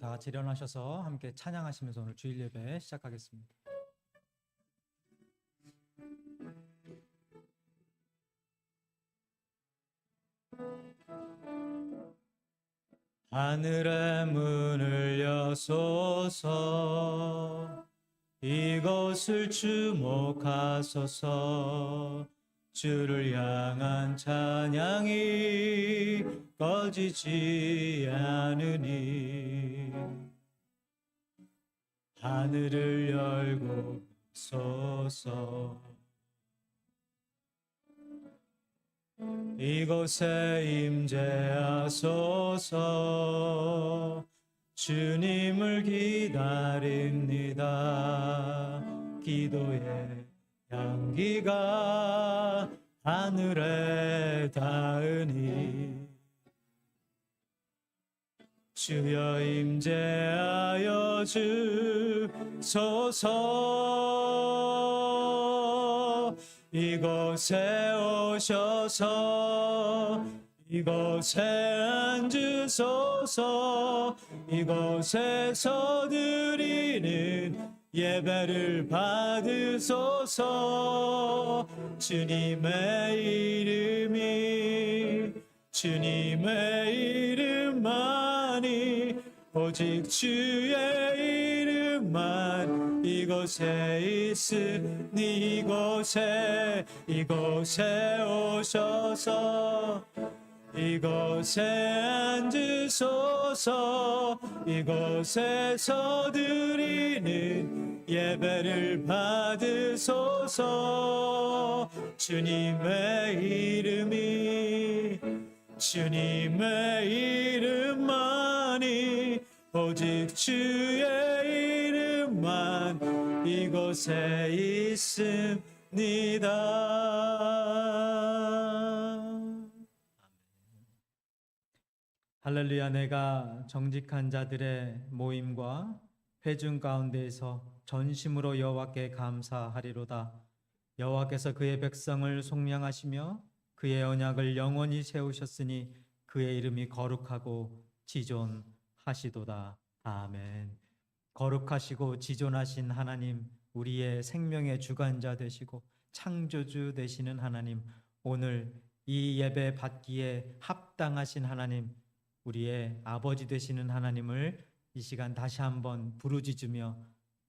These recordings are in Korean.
다 같이 일어나셔서 함께 찬양하시면서 오늘 주일 예배 시작하겠습니다. 하늘의 문을 여소서, 이것을 주목하소서. 주를 향한 찬양이 꺼지지 않으니 하늘을 열고 소서. 이곳에 임재하소서. 주님을 기다립니다. 기도의 향기가 하늘에 닿으니 주여 임재하여 주소서. 이곳에 오셔서 이곳에 앉으소서. 이곳에서 드리는 예배를 받으소서. 주님의 이름만이 오직 주의 이름만 이곳에 있으니 이곳에 오셔서 이곳에 앉으소서. 이곳에서 드리는 예배를 받으소서. 주님의 이름만이 오직 주의 이름만 이곳에 있습니다. 할렐루야. 내가 정직한 자들의 모임과 회중 가운데에서 전심으로 여호와께 감사하리로다. 여호와께서 그의 백성을 속량하시며 그의 언약을 영원히 세우셨으니 그의 이름이 거룩하고 지존하시도다. 아멘. 거룩하시고 지존하신 하나님, 우리의 생명의 주관자 되시고 창조주 되시는 하나님, 오늘 이 예배 받기에 합당하신 하나님, 우리의 아버지 되시는 하나님을 이 시간 다시 한번 부르짖으며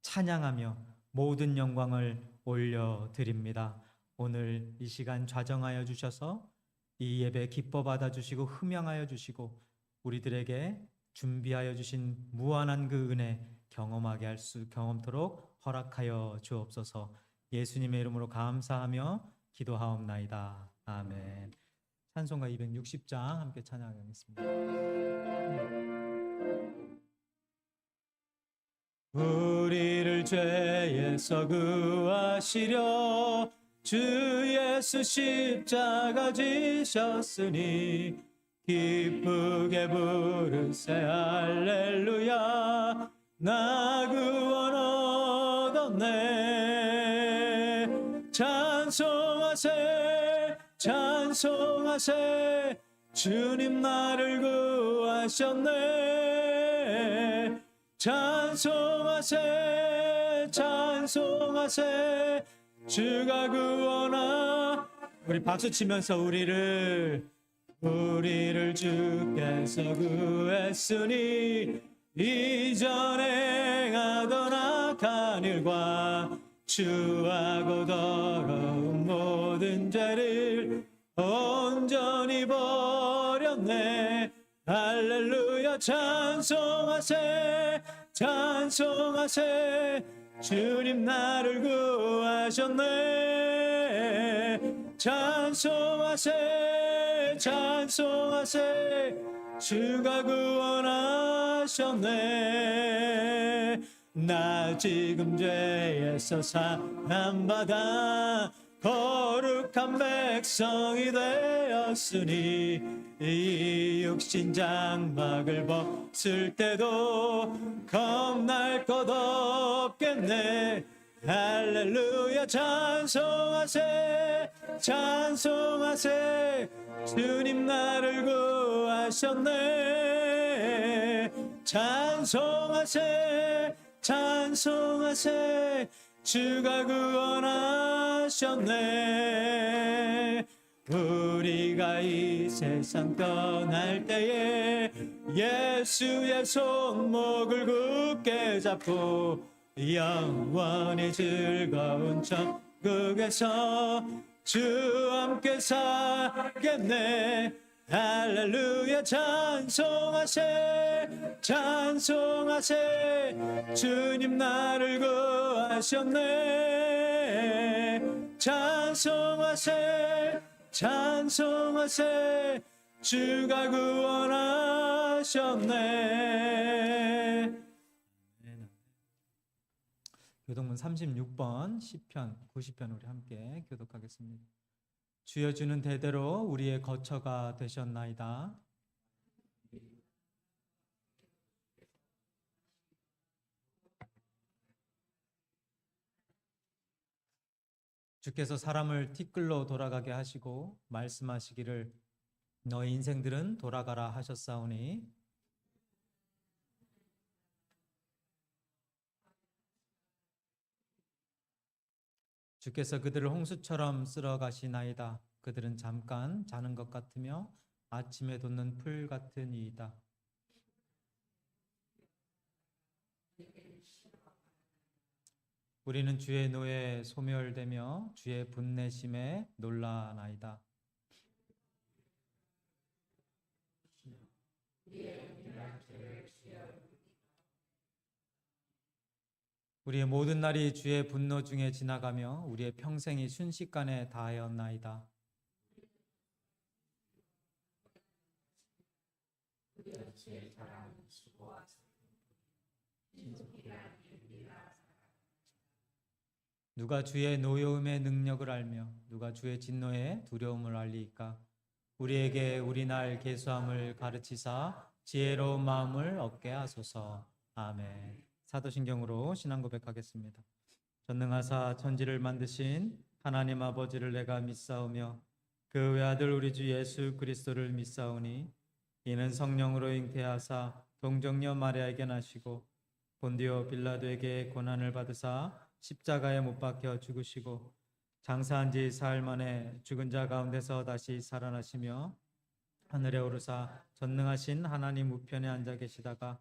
찬양하며 모든 영광을 올려드립니다. 오늘 이 시간 좌정하여 주셔서 이 예배 기뻐 받아주시고 흠양하여 주시고 우리들에게 준비하여 주신 무한한 그 은혜 경험토록 허락하여 주옵소서. 예수님의 이름으로 감사하며 기도하옵나이다. 아멘. 찬송가 260장 함께 찬양하겠습니다. 우리를 죄에서 구하시려 주 예수 십자가 지셨으니 기쁘게 부르세 할렐루야. 나 구원 얻었네. 찬송하세 주님 나를 구하셨네. 찬송하세 주가 구원하. 우리 박수 치면서 우리를 주께서 구했으니 이전에 행하던 악한 일과 추하고 더러운 모든 죄를 온전히 버렸네. 할렐루야. 찬송하세 주님 나를 구하셨네. 찬송하세 주가 구원하셨네. 나 지금 죄에서 사함받아 거룩한 백성이 되었으니 이 육신 장막을 벗을 때도 겁날 것 없겠네. 할렐루야. 찬송하세 주님 나를 구하셨네. 찬송하세 찬송하세 주가 구원하셨네. 우리가 이 세상 떠날 때에 예수의 손목을 굳게 잡고 영원히 즐거운 천국에서 주 함께 살겠네. 할렐루야 찬송하세 찬송하세 주님 나를 구하셨네. 찬송하세 찬송하세 주가 구원하셨네. 교독문 36번 시편 90편 우리 함께 교독하겠습니다. 주여 주는 대대로 우리의 거처가 되셨나이다. 주께서 사람을 티끌로 돌아가게 하시고 말씀하시기를 너희 인생들은 돌아가라 하셨사오니 주께서 그들을 홍수처럼 쓸어 가시나이다. 그들은 잠깐 자는 것 같으며 아침에 돋는 풀 같으니이다. 우리는 주의 노에 소멸되며 주의 분내심에 놀라나이다. 우리의 모든 날이 주의 분노 중에 지나가며 우리의 평생이 순식간에 다하였나이다. 누가 주의 노여움의 능력을 알며 누가 주의 진노의 두려움을 알리이까. 우리에게 우리 날 계수함을 가르치사 지혜로운 마음을 얻게 하소서. 아멘. 사도신경으로 신앙 고백하겠습니다. 전능하사 천지를 만드신 하나님 아버지를 내가 믿사오며 그 외아들 우리 주 예수 그리스도를 믿사오니 이는 성령으로 잉태하사 동정녀 마리아에게 나시고 본디오 빌라도에게 고난을 받으사 십자가에 못 박혀 죽으시고 장사한 지 사흘 만에 죽은 자 가운데서 다시 살아나시며 하늘에 오르사 전능하신 하나님 우편에 앉아 계시다가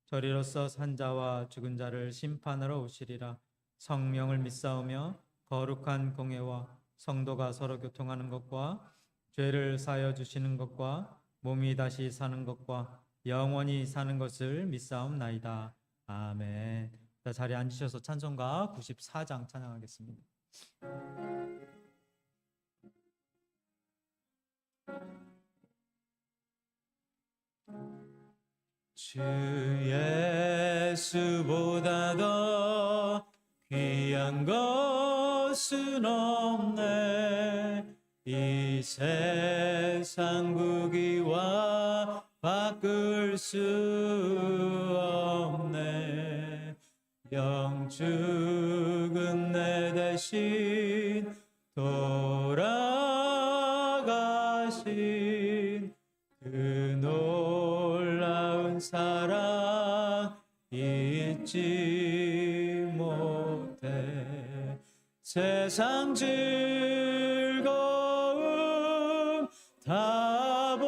저리로서 산 자와 죽은 자를 심판하러 오시리라. 성령을 믿사오며 거룩한 공회와 성도가 서로 교통하는 것과 죄를 사하여 주시는 것과 몸이 다시 사는 것과 영원히 사는 것을 믿사옵나이다. 아멘. 자, 자리에 앉으셔서 찬송가 94장 찬양하겠습니다. 주 예수보다 더 귀한 것은 없네. 이 세상 부귀와 바꿀 수 없네. 영죽은 내 대신 돌아가신 그 놀라운 사랑 잊지 못해. 세상 즐거움 다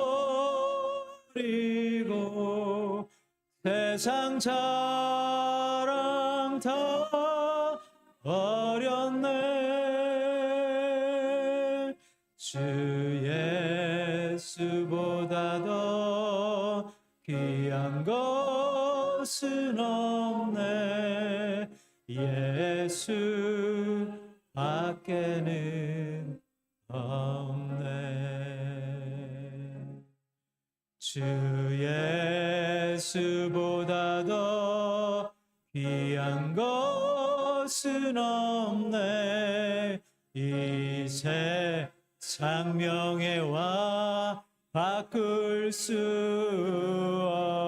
버리고 세상 자랑 다 버렸네. 주 예수보다 더 귀한 것은 없네. 예수 밖에는 없네. 주 예수보다 더 귀한 것은 없네. 이 세상 명예와 바꿀 수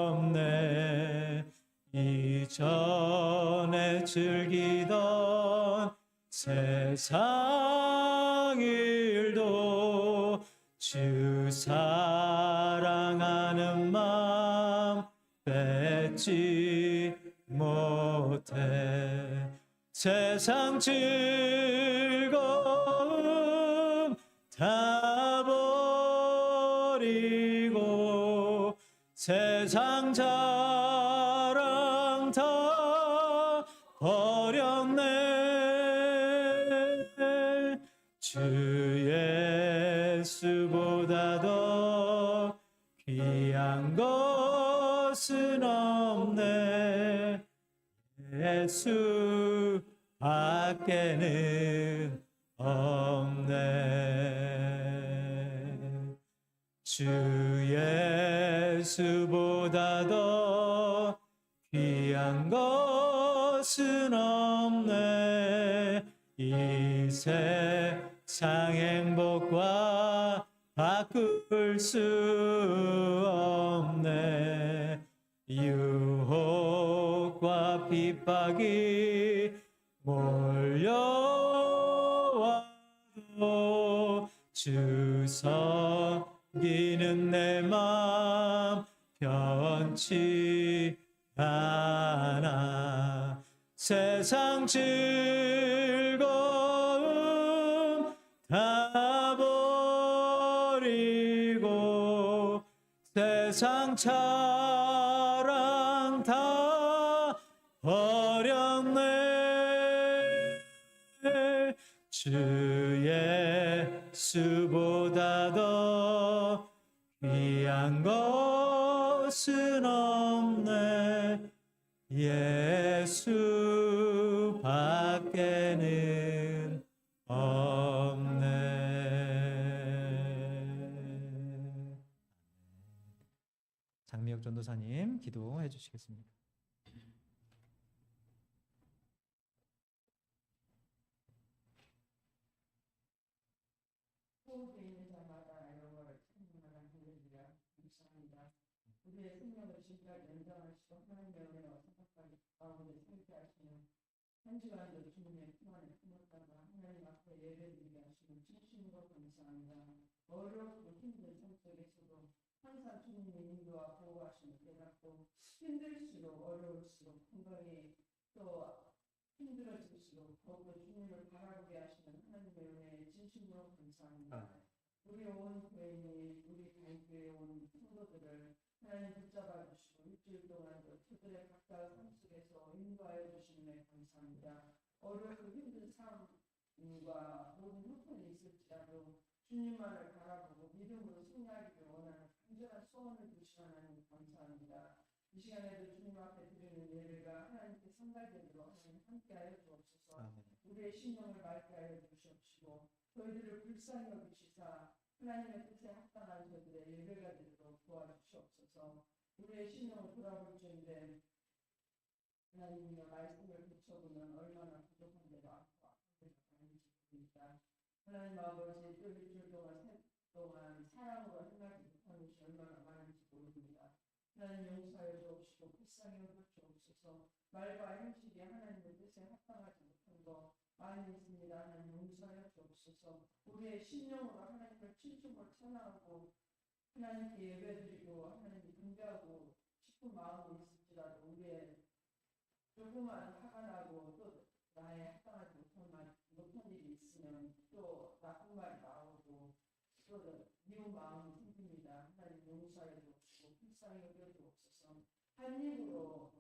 없네. 이전에 즐기던 세상 일도 주 사랑하는 마음 뺏지 못해. 세상 즐거움 다 버리고 세상 자랑 다 버렸네. 주 예수보다 더 귀한 것은 없네. 예수 밖에는 없네. 주 예수보다 더 귀한 것은 없네. 이 세상 행복과 바꿀 수 없네. 유혹과 핍박이 몰려와도 주 섬기는 내 맘 변치 않아. 세상 즐거움 다 버리고 세상 자랑 다 버렸네. 주 예수보다 더 귀한 것은 없네. 예수 밖에는 없네. 장미혁 전도사님 기도해 주시겠습니다. 소속에 있는 자마다 영어를 찬양하는 할렐루야 감사합니다. 우리의 생명을 지금까지 연장하시고 하나님의 은혜와 사랑까지 가운데 살게 하시는 한 주간도 주님의 품 안에 품었다가 하나님 앞에 예배드리게 하시는 진심으로 감사합니다. 어렵고 힘든 삶 속에서도 항상 주님의 인도와 보호하심을 깨닫고 힘들수록 어려울수록 건강이 또 힘들어질수록 더욱더 주님을 바라보게 하시는 하나님의 은혜에 진심으로 감사합니다. 우리 온 교회니 우리 교회에 온 성도들을 하나님 붙잡아 주시고 일주일 동안도 그들의 각각 삶 속에서 인도하여 주시는 감사합니다. 어렵고 힘든 삶과 모든 형편이 있을지라도 주님만을 바라보고 믿음으로 승리하기를 원하는 간절한 소원을 주시는 하나님 감사합니다. 이 시간에도 주님 앞에 드리는 예배가 하나님께 상달되도록 하나님 함께하여 주옵소서. 우리의 심령을 맑게 하여 주시옵시고 저희들을 불쌍히 여기시사 하나님의 뜻에 합당한 저들의 예배가 되도록 도와주시옵소서. 우리의 심령을 돌아볼지인데 하나님의 말씀을 비춰보면 얼마나 부족한데도 않고 아픈데도 많은지 모릅니다. 하나님 아버지 또 일주일 동안 사랑으로 행하지 못한 것이 얼마나 많은지 모릅니다. 하나님 용서하여 주옵시고 불쌍히 여겨 주옵소서. 말과 행실이 하나님의 뜻에 합당하지 못한 것 많이 있습니다. 하나님 용서하여 주옵소서. 우리의 심령으로 하나님을 칭송을 찬양하고 하나님께 예배드리고 하나님 경배하고 싶은 마음이 있을지라도 우리의 조그만 화가 나고 또 나의 합당하지 못한 일이 있으면 또 나쁜 말이 나오고 또 미운 마음이 생깁니다. 하나님 용서하여 주옵시고 불쌍히 여겨 주옵소서. 한 입으로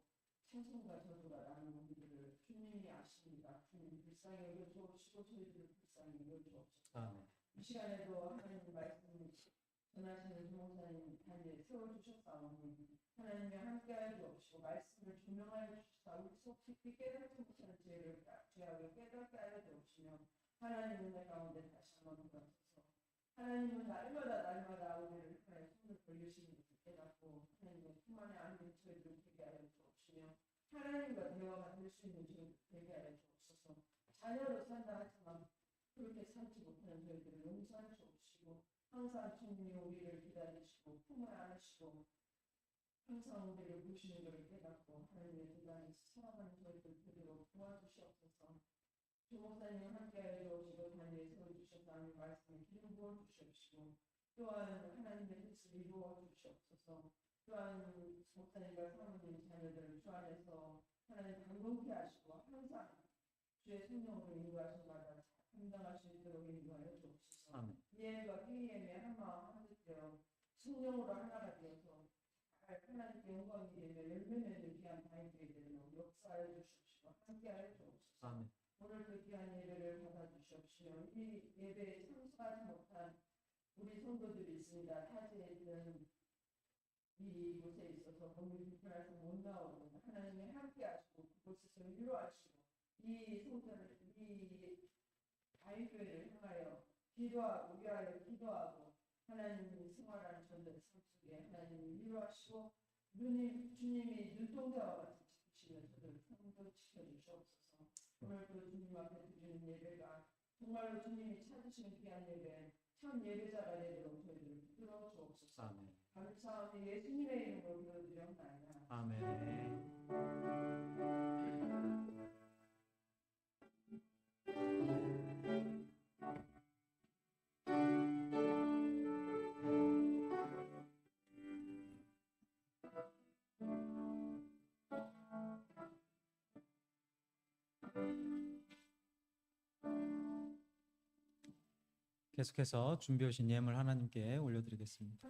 찬송과 저주가 나는 우리들을 주님이 아십니다. 주님 불쌍히 여겨 주옵시고 저희들을 불쌍히 여겨 주옵소서. 이 시간에도 하나님 말씀 전하시는 주목사님 단위에 세워주셨사오니 하나님이 함께하여 주옵시고 말씀을 조명하여 주시사 우리 속 깊이 깨닫지 못하는 죄를 죄악을 깨닫게 하여 주옵시며 하나님 은혜 가운데 다시 한번 들어서서 하나님은 날마다 우리를 하나의 손을 벌리시는 것을 깨닫고 하나님의 품 안에 앉은 저희들을 되게 하여 주옵시며 하나님과 대화가 될 수 있는 저희들 되게 하여 주옵소서. 자녀로 산다 하지만 그렇게 살지 못하는 저희들을 용서하여 주옵시고 항상 주님이 우리를 기다리시고 품을 안으시고 항상 우리를 보시는 것을 깨닫고 하나님의 대단히 사랑하는 저희들 되도록 도와주시옵소서. 주목사님 함께하여 주시고 단위에 세워주셔서 하나님 말씀에 기름 부어 주시옵시고 또한 하나님의 뜻을 이루어 주시옵소서. 또한 목사님과 사모님 자녀들을 주 안에서 하나님 강건케 하시고 항상 주의 성령으로 인도하신 바다 감당할 수 있도록 인도하여 주옵소서. 아멘. 예과 KM의 한마음 한뜻되어 성령으로 하나가 되어서 하나님께 영광이 되며 열매맺는 귀한 바인들이 되도록 역사하여 주십시오. 함께하여 주옵소서. 아멘. 오늘 그 귀한 예배를 받아주시옵시며 이 예배에 참석하지 못한 우리 성도들이 있습니다. 타지에 있는 이곳에 있어서 너무 불편해서 못 나오고 하나님이 함께하시고 그곳에서 위로하시고 이 성도를 이 바인교회를 향하여 기도하고 위하여 기도하고 하나님이 생활하는 전도의 삶 속에 하나님이 위로하시고 주님이 눈동자와 같이 지키시며 저를 성도시켜 주시옵소서. 오늘 그 주님 앞에 드리는 예배가 정말로 주님이 찾으시는 귀한 예배 참 예배자가 되도록 저희들을 붙들어 주옵소서. 아멘. 감사하며 예수님의 이름으로 기도드렸나이다. 아멘. 계속해서 준비해 오신 예물 하나님께 올려드리겠습니다.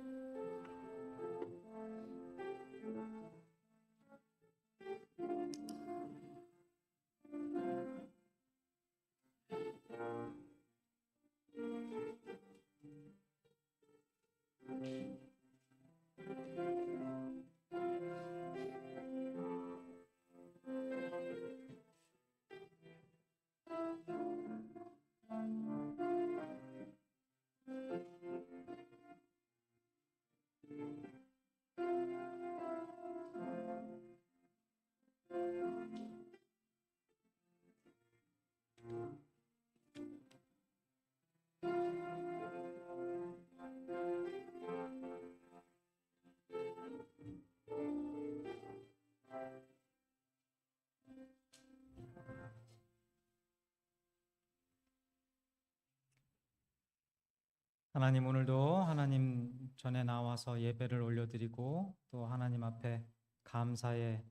하나님, 오늘도 하나님 전에 나와서 예배를 올려드리고 또 하나님 앞에 감사의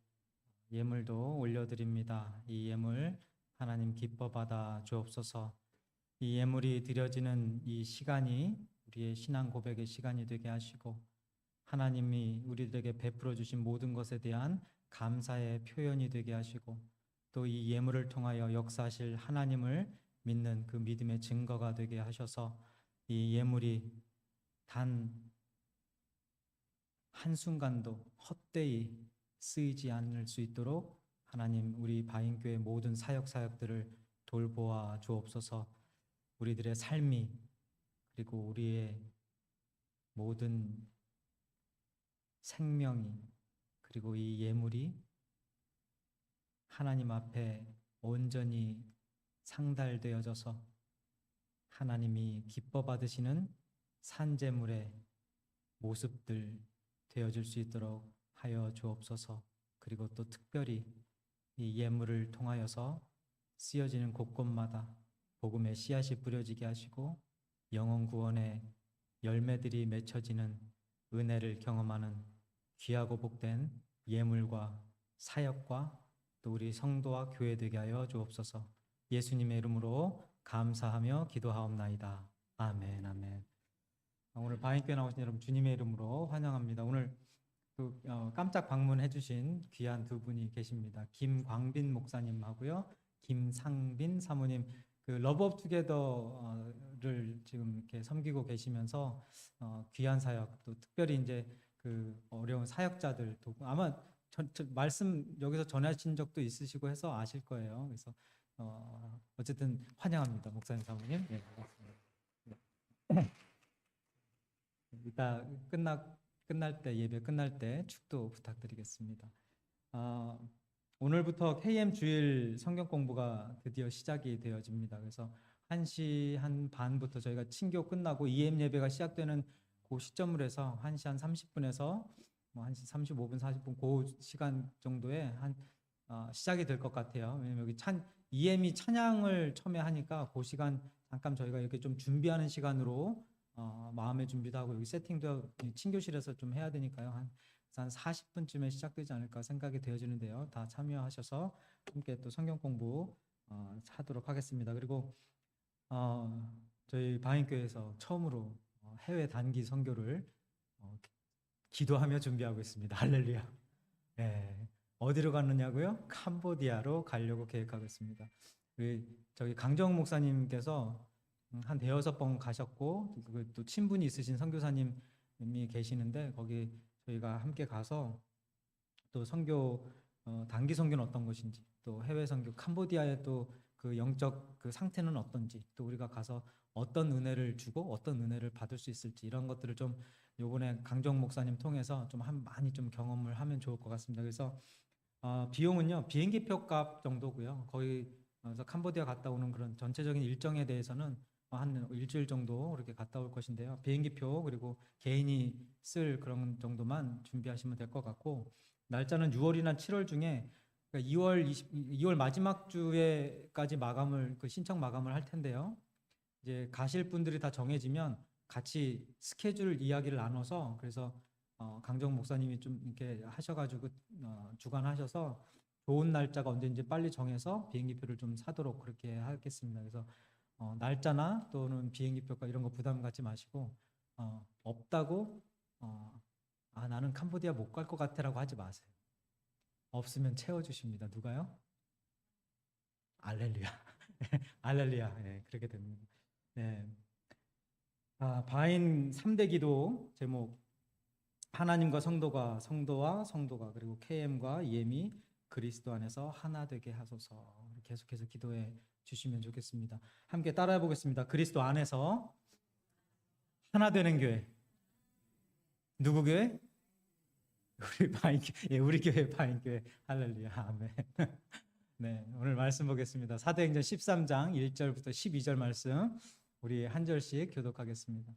예물도 올려드립니다. 이 예물 하나님 기뻐 받아 주옵소서. 이 예물이 드려지는 이 시간이 우리의 신앙 고백의 시간이 되게 하시고 하나님이 우리들에게 베풀어 주신 모든 것에 대한 감사의 표현이 되게 하시고 또 이 예물을 통하여 역사하실 하나님을 믿는 그 믿음의 증거가 되게 하셔서 이 예물이 단 한순간도 헛되이 쓰이지 않을 수 있도록 하나님 우리 바인교회 모든 사역들을 돌보아 주옵소서. 우리들의 삶이 그리고 우리의 모든 생명이 그리고 이 예물이 하나님 앞에 온전히 상달되어져서 하나님이 기뻐 받으시는 산제물의 모습들 되어질 수 있도록 하여 주옵소서. 그리고 또 특별히 이 예물을 통하여서 쓰여지는 곳곳마다 복음의 씨앗이 뿌려지게 하시고 영혼 구원의 열매들이 맺혀지는 은혜를 경험하는 귀하고 복된 예물과 사역과 또 우리 성도와 교회 되게 하여 주옵소서. 예수님의 이름으로 감사하며 기도하옵나이다. 아멘. 아멘. 오늘 바인교회 나오신 여러분 주님의 이름으로 환영합니다. 오늘 깜짝 방문해 주신 귀한 두 분이 계십니다. 김광빈 목사님하고요, 김상빈 사모님. 그 러브 업 투게더를 지금 이렇게 섬기고 계시면서 귀한 사역, 또 특별히 이제 그 어려운 사역자들 아마 말씀 여기서 전하신 적도 있으시고 해서 아실 거예요. 그래서 어쨌든 환영합니다, 목사님 사모님. 네, 반갑습니다. 네. 이따 끝날 때 예배 끝날 때 축도 부탁드리겠습니다. 오늘부터 KM 주일 성경 공부가 드디어 시작이 되어집니다. 그래서 1시 한 반부터 저희가 친교 끝나고 EM 예배가 시작되는 그 시점으로 해서 1시 한 30분에서 뭐 1시 35분 40분 그 시간 정도에 시작이 될 것 같아요. 왜냐면 여기 EM이 찬양을 처음에 하니까 그 시간 잠깐 저희가 이렇게 좀 준비하는 시간으로 마음의 준비도 하고 여기 세팅도 친교실에서 좀 해야 되니까요. 한 한 40분쯤에 시작되지 않을까 생각이 되어지는데요. 다 참여하셔서 함께 또 성경 공부 하도록 하겠습니다. 그리고 저희 바인교회에서 처음으로 해외 단기 선교를 기도하며 준비하고 있습니다. 할렐루야. 네. 어디로 가느냐고요? 캄보디아로 가려고 계획하고 있습니다. 저기 강정 목사님께서 한 대여섯 번 가셨고 또 친분이 있으신 선교사님이 계시는데 거기 저희가 함께 가서 또 선교 단기 선교는 어떤 것인지 또 해외 선교 캄보디아의 또 그 영적 그 상태는 어떤지 또 우리가 가서 어떤 은혜를 주고 어떤 은혜를 받을 수 있을지 이런 것들을 좀 요번에 강정 목사님 통해서 좀 많이 좀 경험을 하면 좋을 것 같습니다. 그래서 비용은요 비행기표 값 정도고요. 거의 그래서 캄보디아 갔다 오는 그런 전체적인 일정에 대해서는 한 일주일 정도 그렇게 갔다 올 것인데요. 비행기표 그리고 개인이 쓸 그런 정도만 준비하시면 될 것 같고 날짜는 6월이나 7월 중에 2월 마지막 주에까지 마감을 그 신청 마감을 할 텐데요. 이제 가실 분들이 다 정해지면 같이 스케줄 이야기를 나눠서 그래서 강정 목사님이 좀 이렇게 하셔가지고 주관하셔서 좋은 날짜가 언제인지 빨리 정해서 비행기표를 좀 사도록 그렇게 하겠습니다. 그래서 날짜나 또는 비행기표가 이런 거 부담 갖지 마시고 없다고 나는 캄보디아 못 갈 것 같아라고 하지 마세요. 없으면 채워주십니다. 누가요? 알렐루야. 알렐루야. 네, 그렇게 됩니다. 네. 바인 3대 기도 제목 하나님과 성도와 성도가 그리고 KM과 EM이 그리스도 안에서 하나 되게 하소서. 계속해서 기도해 주시면 좋겠습니다. 함께 따라해 보겠습니다. 그리스도 안에서 하나 되는 교회. 누구 교회? 우리 바인 예, 우리 교회 바인 교회. 할렐루야. 아멘. 네, 오늘 말씀 보겠습니다. 사도행전 13장 1절부터 12절 말씀 우리 한 절씩 교독하겠습니다.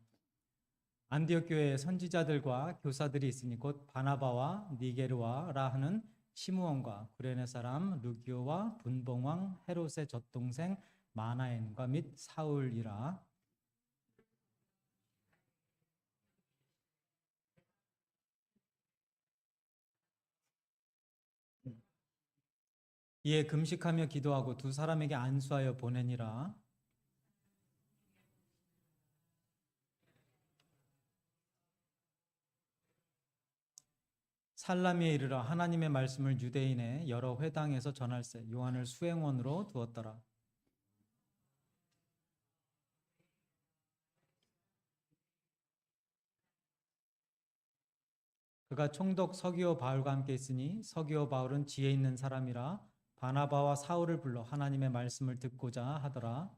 안디옥 교회에 선지자들과 교사들이 있으니 곧 바나바와 니게르와라 하는 시므온과 구레네 사람 루기오와 분봉왕 헤롯의 젖동생 마나엔과 및 사울이라. 이에 금식하며 기도하고 두 사람에게 안수하여 보내니라. 살라미에 이르러 하나님의 말씀을 유대인의 여러 회당에서 전할세 요한을 수행원으로 두었더라. 그가 총독 서기오 바울과 함께 있으니 서기오 바울은 지혜 있는 사람이라 바나바와 사울을 불러 하나님의 말씀을 듣고자 하더라.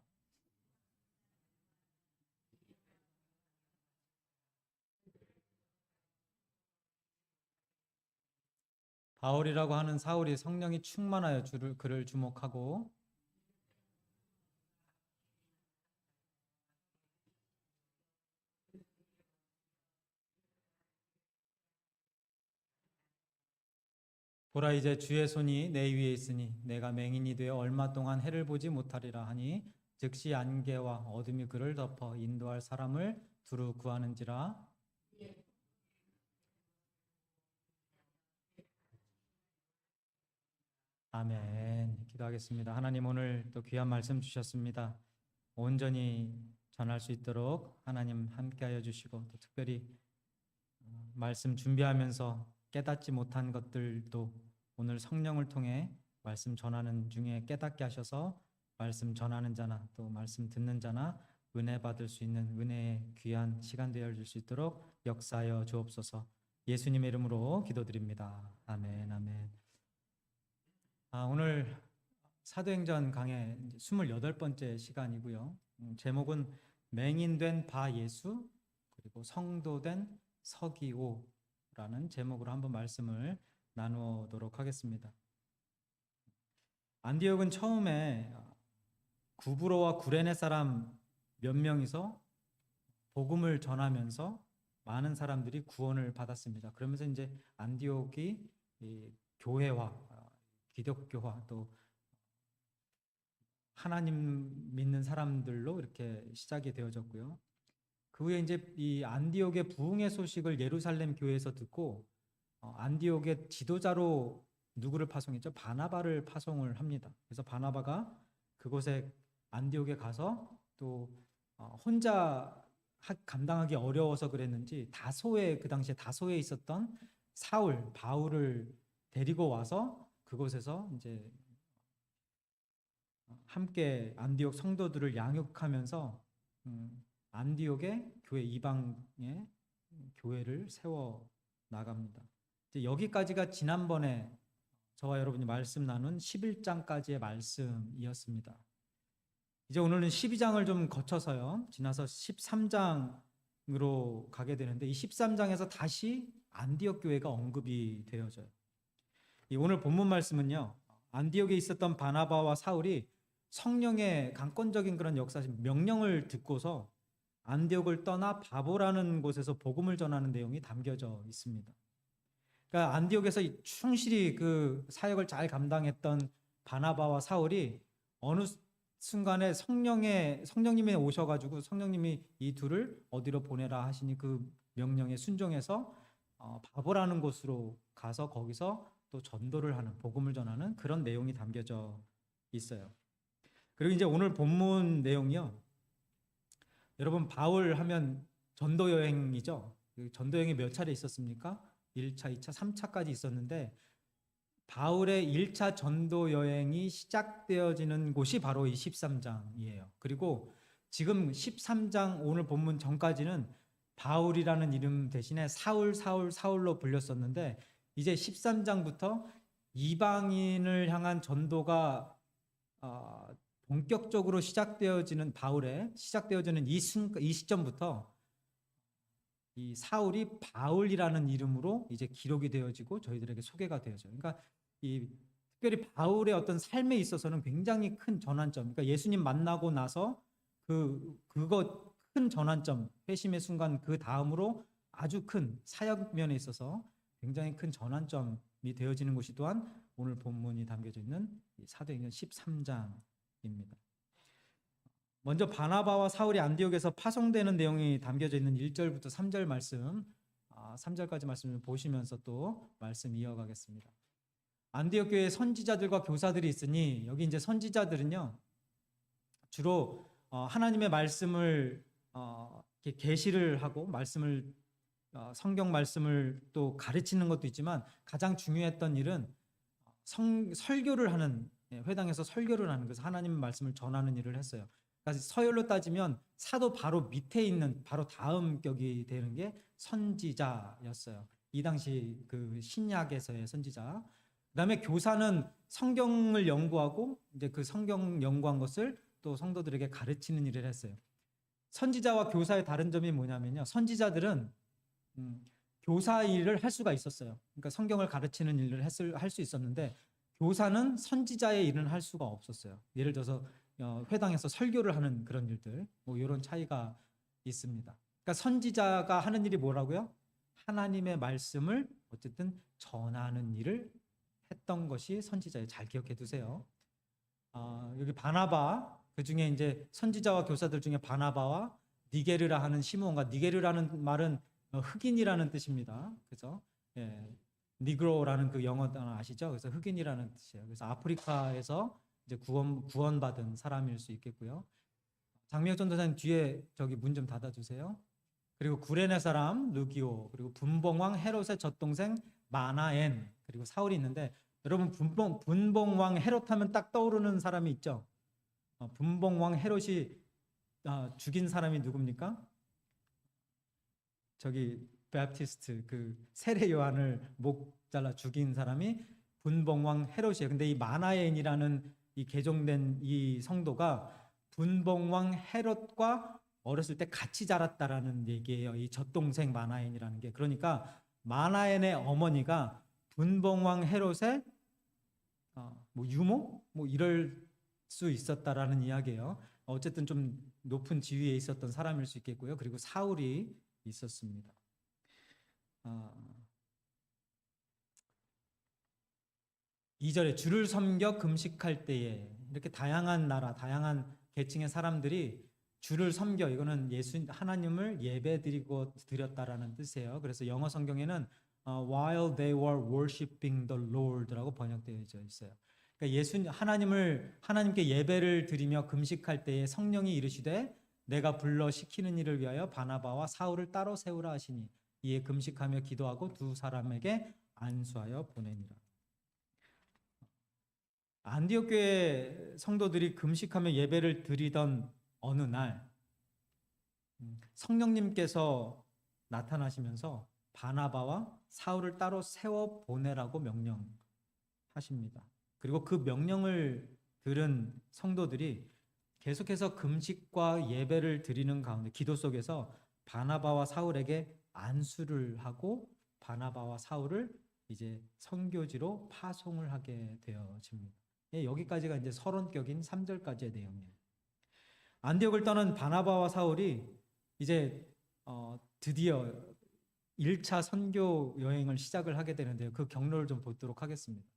바울이라고 하는 사울이 성령이 충만하여 그를 주목하고 보라 이제 주의 손이 내 위에 있으니 내가 맹인이 되어 얼마 동안 해를 보지 못하리라 하니 즉시 안개와 어둠이 그를 덮어 인도할 사람을 두루 구하는지라. 아멘. 기도하겠습니다. 하나님 오늘 또 귀한 말씀 주셨습니다. 온전히 전할 수 있도록 하나님 함께하여 주시고 또 특별히 말씀 준비하면서 깨닫지 못한 것들도 오늘 성령을 통해 말씀 전하는 중에 깨닫게 하셔서 말씀 전하는 자나 또 말씀 듣는 자나 은혜 받을 수 있는 은혜의 귀한 시간 되어 줄 수 있도록 역사하여 주옵소서. 예수님의 이름으로 기도드립니다. 아멘. 아멘. 오늘 사도행전 강의 28번째 시간이고요. 제목은 맹인된 바 예수 그리고 성도된 서기오라는 제목으로 한번 말씀을 나누도록 하겠습니다. 안디옥은 처음에 구브로와 구레네 사람 몇 명이서 복음을 전하면서 많은 사람들이 구원을 받았습니다. 그러면서 이제 안디옥이 교회화, 기독교화 또 하나님 믿는 사람들로 이렇게 시작이 되어졌고요. 그 후에 이제 이 안디옥의 부흥의 소식을 예루살렘 교회에서 듣고 안디옥의 지도자로 누구를 파송했죠? 바나바를 파송을 합니다. 그래서 바나바가 그곳에 안디옥에 가서 또 혼자 감당하기 어려워서 그랬는지 그 당시에 다소에 있었던 바울을 데리고 와서 그곳에서 이제 함께 안디옥 성도들을 양육하면서 안디옥의 이방의 교회를 세워 나갑니다. 이제 여기까지가 지난번에 저와 여러분이 말씀 나눈 11장까지의 말씀이었습니다. 이제 오늘은 12장을 좀 거쳐서요. 지나서 13장으로 가게 되는데 이 13장에서 다시 안디옥 교회가 언급이 되어져요. 이 오늘 본문 말씀은요. 안디옥에 있었던 바나바와 사울이 성령의 강권적인 그런 역사적 명령을 듣고서 안디옥을 떠나 바보라는 곳에서 복음을 전하는 내용이 담겨져 있습니다. 그러니까 안디옥에서 충실히 그 사역을 잘 감당했던 바나바와 사울이 어느 순간에 성령님이 오셔가지고 성령님이 이 둘을 어디로 보내라 하시니 그 명령에 순종해서 바보라는 곳으로 가서 거기서 또 전도를 하는 복음을 전하는 그런 내용이 담겨져 있어요. 그리고 이제 오늘 본문 내용이요. 여러분 바울 하면 전도 여행이죠. 전도 여행이 몇 차례 있었습니까? 1차, 2차, 3차까지 있었는데 바울의 1차 전도 여행이 시작되어지는 곳이 바로 이 13장이에요. 그리고 지금 13장 오늘 본문 전까지는 바울이라는 이름 대신에 사울로 불렸었는데 이제 13장부터 이방인을 향한 전도가 본격적으로 시작되어지는 이 시점부터 이 사울이 바울이라는 이름으로 이제 기록이 되어지고 저희들에게 소개가 되어져요. 그러니까 특별히 바울의 어떤 삶에 있어서는 굉장히 큰 전환점. 그러니까 예수님 만나고 나서 그거 큰 전환점, 회심의 순간 그 다음으로 아주 큰 사역 면에 있어서 굉장히 큰 전환점이 되어지는 곳이 또한 오늘 본문이 담겨져 있는 사도행전 13장입니다. 먼저 바나바와 사울이 안디옥에서 파송되는 내용이 담겨져 있는 1절부터 3절 말씀, 3절까지 말씀을 보시면서 또 말씀 이어가겠습니다. 안디옥 교회에 선지자들과 교사들이 있으니 여기 이제 선지자들은요 주로 하나님의 말씀을 계시를 하고 성경 말씀을 또 가르치는 것도 있지만 가장 중요했던 일은 설교를 하는, 회당에서 설교를 하는, 그래서 하나님의 말씀을 전하는 일을 했어요. 그래서 서열로 따지면 사도 바로 밑에 있는 바로 다음 격이 되는 게 선지자였어요. 이 당시 그 신약에서의 선지자. 그다음에 교사는 성경을 연구하고 이제 그 성경 연구한 것을 또 성도들에게 가르치는 일을 했어요. 선지자와 교사의 다른 점이 뭐냐면요. 선지자들은 교사 일을 할 수가 있었어요. 그러니까 성경을 가르치는 일을 할 수 있었는데 교사는 선지자의 일은 할 수가 없었어요. 예를 들어서 회당에서 설교를 하는 그런 일들, 뭐 이런 차이가 있습니다. 그러니까 선지자가 하는 일이 뭐라고요? 하나님의 말씀을 어쨌든 전하는 일을 했던 것이 선지자예요. 잘 기억해 두세요. 여기 바나바, 그 중에 이제 선지자와 교사들 중에 바나바와 니게르라 하는 시므온과, 니게르라는 말은 흑인이라는 뜻입니다. 그죠? 예. 니그로라는 그 영어 단어 아시죠? 그래서 흑인이라는 뜻이에요. 그래서 아프리카에서 이제 구원받은 사람일 수 있겠고요. 장미혁 전도사님 뒤에 저기 문 좀 닫아주세요. 그리고 구레네 사람 루기오, 그리고 분봉왕 헤롯의 젖동생 마나엔, 그리고 사울이 있는데 여러분 분봉왕 헤롯 하면 딱 떠오르는 사람이 있죠? 분봉왕 헤롯이 죽인 사람이 누굽니까? 저기 베프티스트 그 세례 요한을 목 잘라 죽인 사람이 분봉왕 헤롯이에요. 근데 이 마나엔이라는 이 개종된 이 성도가 분봉왕 헤롯과 어렸을 때 같이 자랐다라는 얘기예요. 이 젖동생 마나엔이라는 게. 그러니까 마나엔의 어머니가 분봉왕 헤롯의 뭐 유모? 뭐 이럴 수 있었다라는 이야기예요. 어쨌든 좀 높은 지위에 있었던 사람일 수 있겠고요. 그리고 사울이 있었습니다. 2절에 주를 섬겨 금식할 때에, 이렇게 다양한 나라, 다양한 계층의 사람들이 주를 섬겨, 이거는 하나님을 예배드리고 드렸다라는 뜻이에요. 그래서 영어 성경에는 while they were worshiping the Lord라고 번역되어 있어요. 그러니까 하나님께 예배를 드리며 금식할 때에 성령이 이르시되 내가 불러 시키는 일을 위하여 바나바와 사울을 따로 세우라 하시니 이에 금식하며 기도하고 두 사람에게 안수하여 보내니라. 안디옥 교회 성도들이 금식하며 예배를 드리던 어느 날 성령님께서 나타나시면서 바나바와 사울을 따로 세워 보내라고 명령하십니다. 그리고 그 명령을 들은 성도들이 계속해서 금식과 예배를 드리는 가운데 기도 속에서 바나바와 사울에게 안수를 하고 바나바와 사울을 이제 선교지로 파송을 하게 되어집니다. 여기까지가 이제 서론격인 3절까지의 내용이에요. 안디옥을 떠난 바나바와 사울이 이제 드디어 1차 선교 여행을 시작을 하게 되는데요. 그 경로를 좀 보도록 하겠습니다.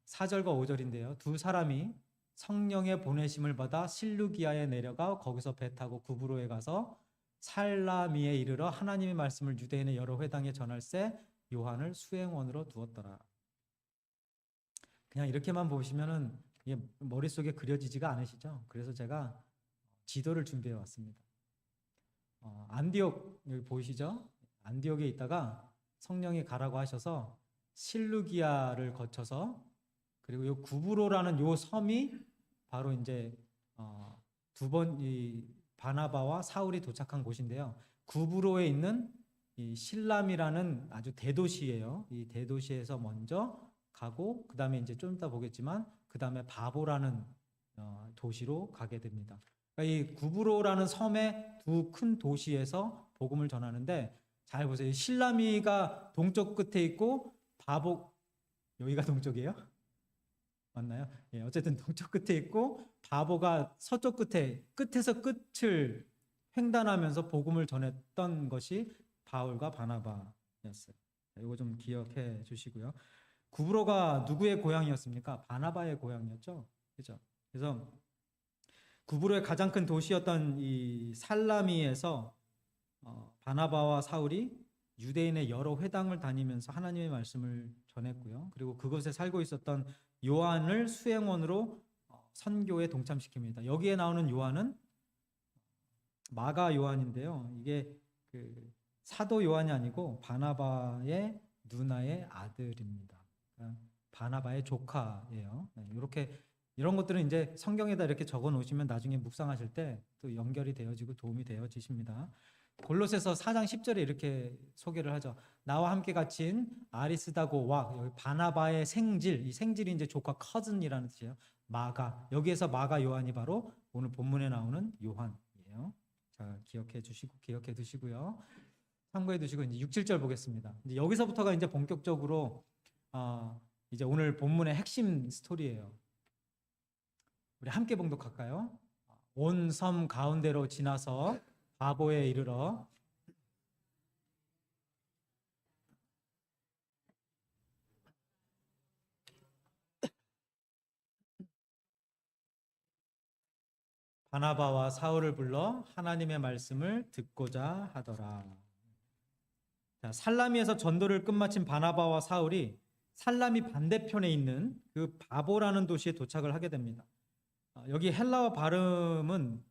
4절과 5절인데요. 두 사람이 성령의 보내심을 받아 실루기아에 내려가 거기서 배 타고 구브로에 가서 살라미에 이르러 하나님의 말씀을 유대인의 여러 회당에 전할세 요한을 수행원으로 두었더라. 그냥 이렇게만 보시면은 이게 머릿속에 그려지지가 않으시죠? 그래서 제가 지도를 준비해 왔습니다. 안디옥 여기 보이시죠? 안디옥에 있다가 성령이 가라고 하셔서 실루기아를 거쳐서 그리고 요 구브로라는 요 섬이 바로 이제 두 번 이 바나바와 사울이 도착한 곳인데요. 구브로에 있는 이 실람이라는 아주 대도시예요. 이 대도시에서 먼저 가고 그 다음에 이제 좀 이따 보겠지만 그 다음에 바보라는 도시로 가게 됩니다. 그러니까 이 구브로라는 섬의 두 큰 도시에서 복음을 전하는데 잘 보세요. 실라미가 동쪽 끝에 있고 바보 여기가 동쪽이에요? 맞나요? 예, 어쨌든 동쪽 끝에 있고 바보가 서쪽 끝에서 끝을 횡단하면서 복음을 전했던 것이 바울과 바나바였어요. 이거 좀 기억해 주시고요. 구브로가 누구의 고향이었습니까? 바나바의 고향이었죠. 그렇죠? 그래서 구브로의 가장 큰 도시였던 이 살라미에서 바나바와 사울이 유대인의 여러 회당을 다니면서 하나님의 말씀을 전했고요. 그리고 그곳에 살고 있었던 요한을 수행원으로 선교에 동참시킵니다. 여기에 나오는 요한은 마가 요한인데요. 이게 그 사도 요한이 아니고 바나바의 누나의 아들입니다. 그러니까 바나바의 조카예요. 이렇게 이런 것들은 이제 성경에다 이렇게 적어 놓으시면 나중에 묵상하실 때 또 연결이 되어지고 도움이 되어지십니다. 골로새서 4장 10절에 이렇게 소개를 하죠. 나와 함께 갇힌 아리스다고와 여기 바나바의 생질, 이 생질이 이제 조카 커즌이라는 뜻이에요. 마가, 여기에서 마가 요한이 바로 오늘 본문에 나오는 요한이에요. 자, 기억해 두시고요. 참고해 두시고 이제 6, 7절 보겠습니다. 이제 여기서부터가 이제 본격적으로 이제 오늘 본문의 핵심 스토리예요. 우리 함께 봉독할까요? 온 섬 가운데로 지나서 바보에 이르러 바나바와 사울을 불러 하나님의 말씀을 듣고자 하더라. 자, 살라미에서 전도를 끝마친 바나바와 사울이 살라미 반대편에 있는 그 바보라는 도시에 도착을 하게 됩니다. 여기 헬라어 발음은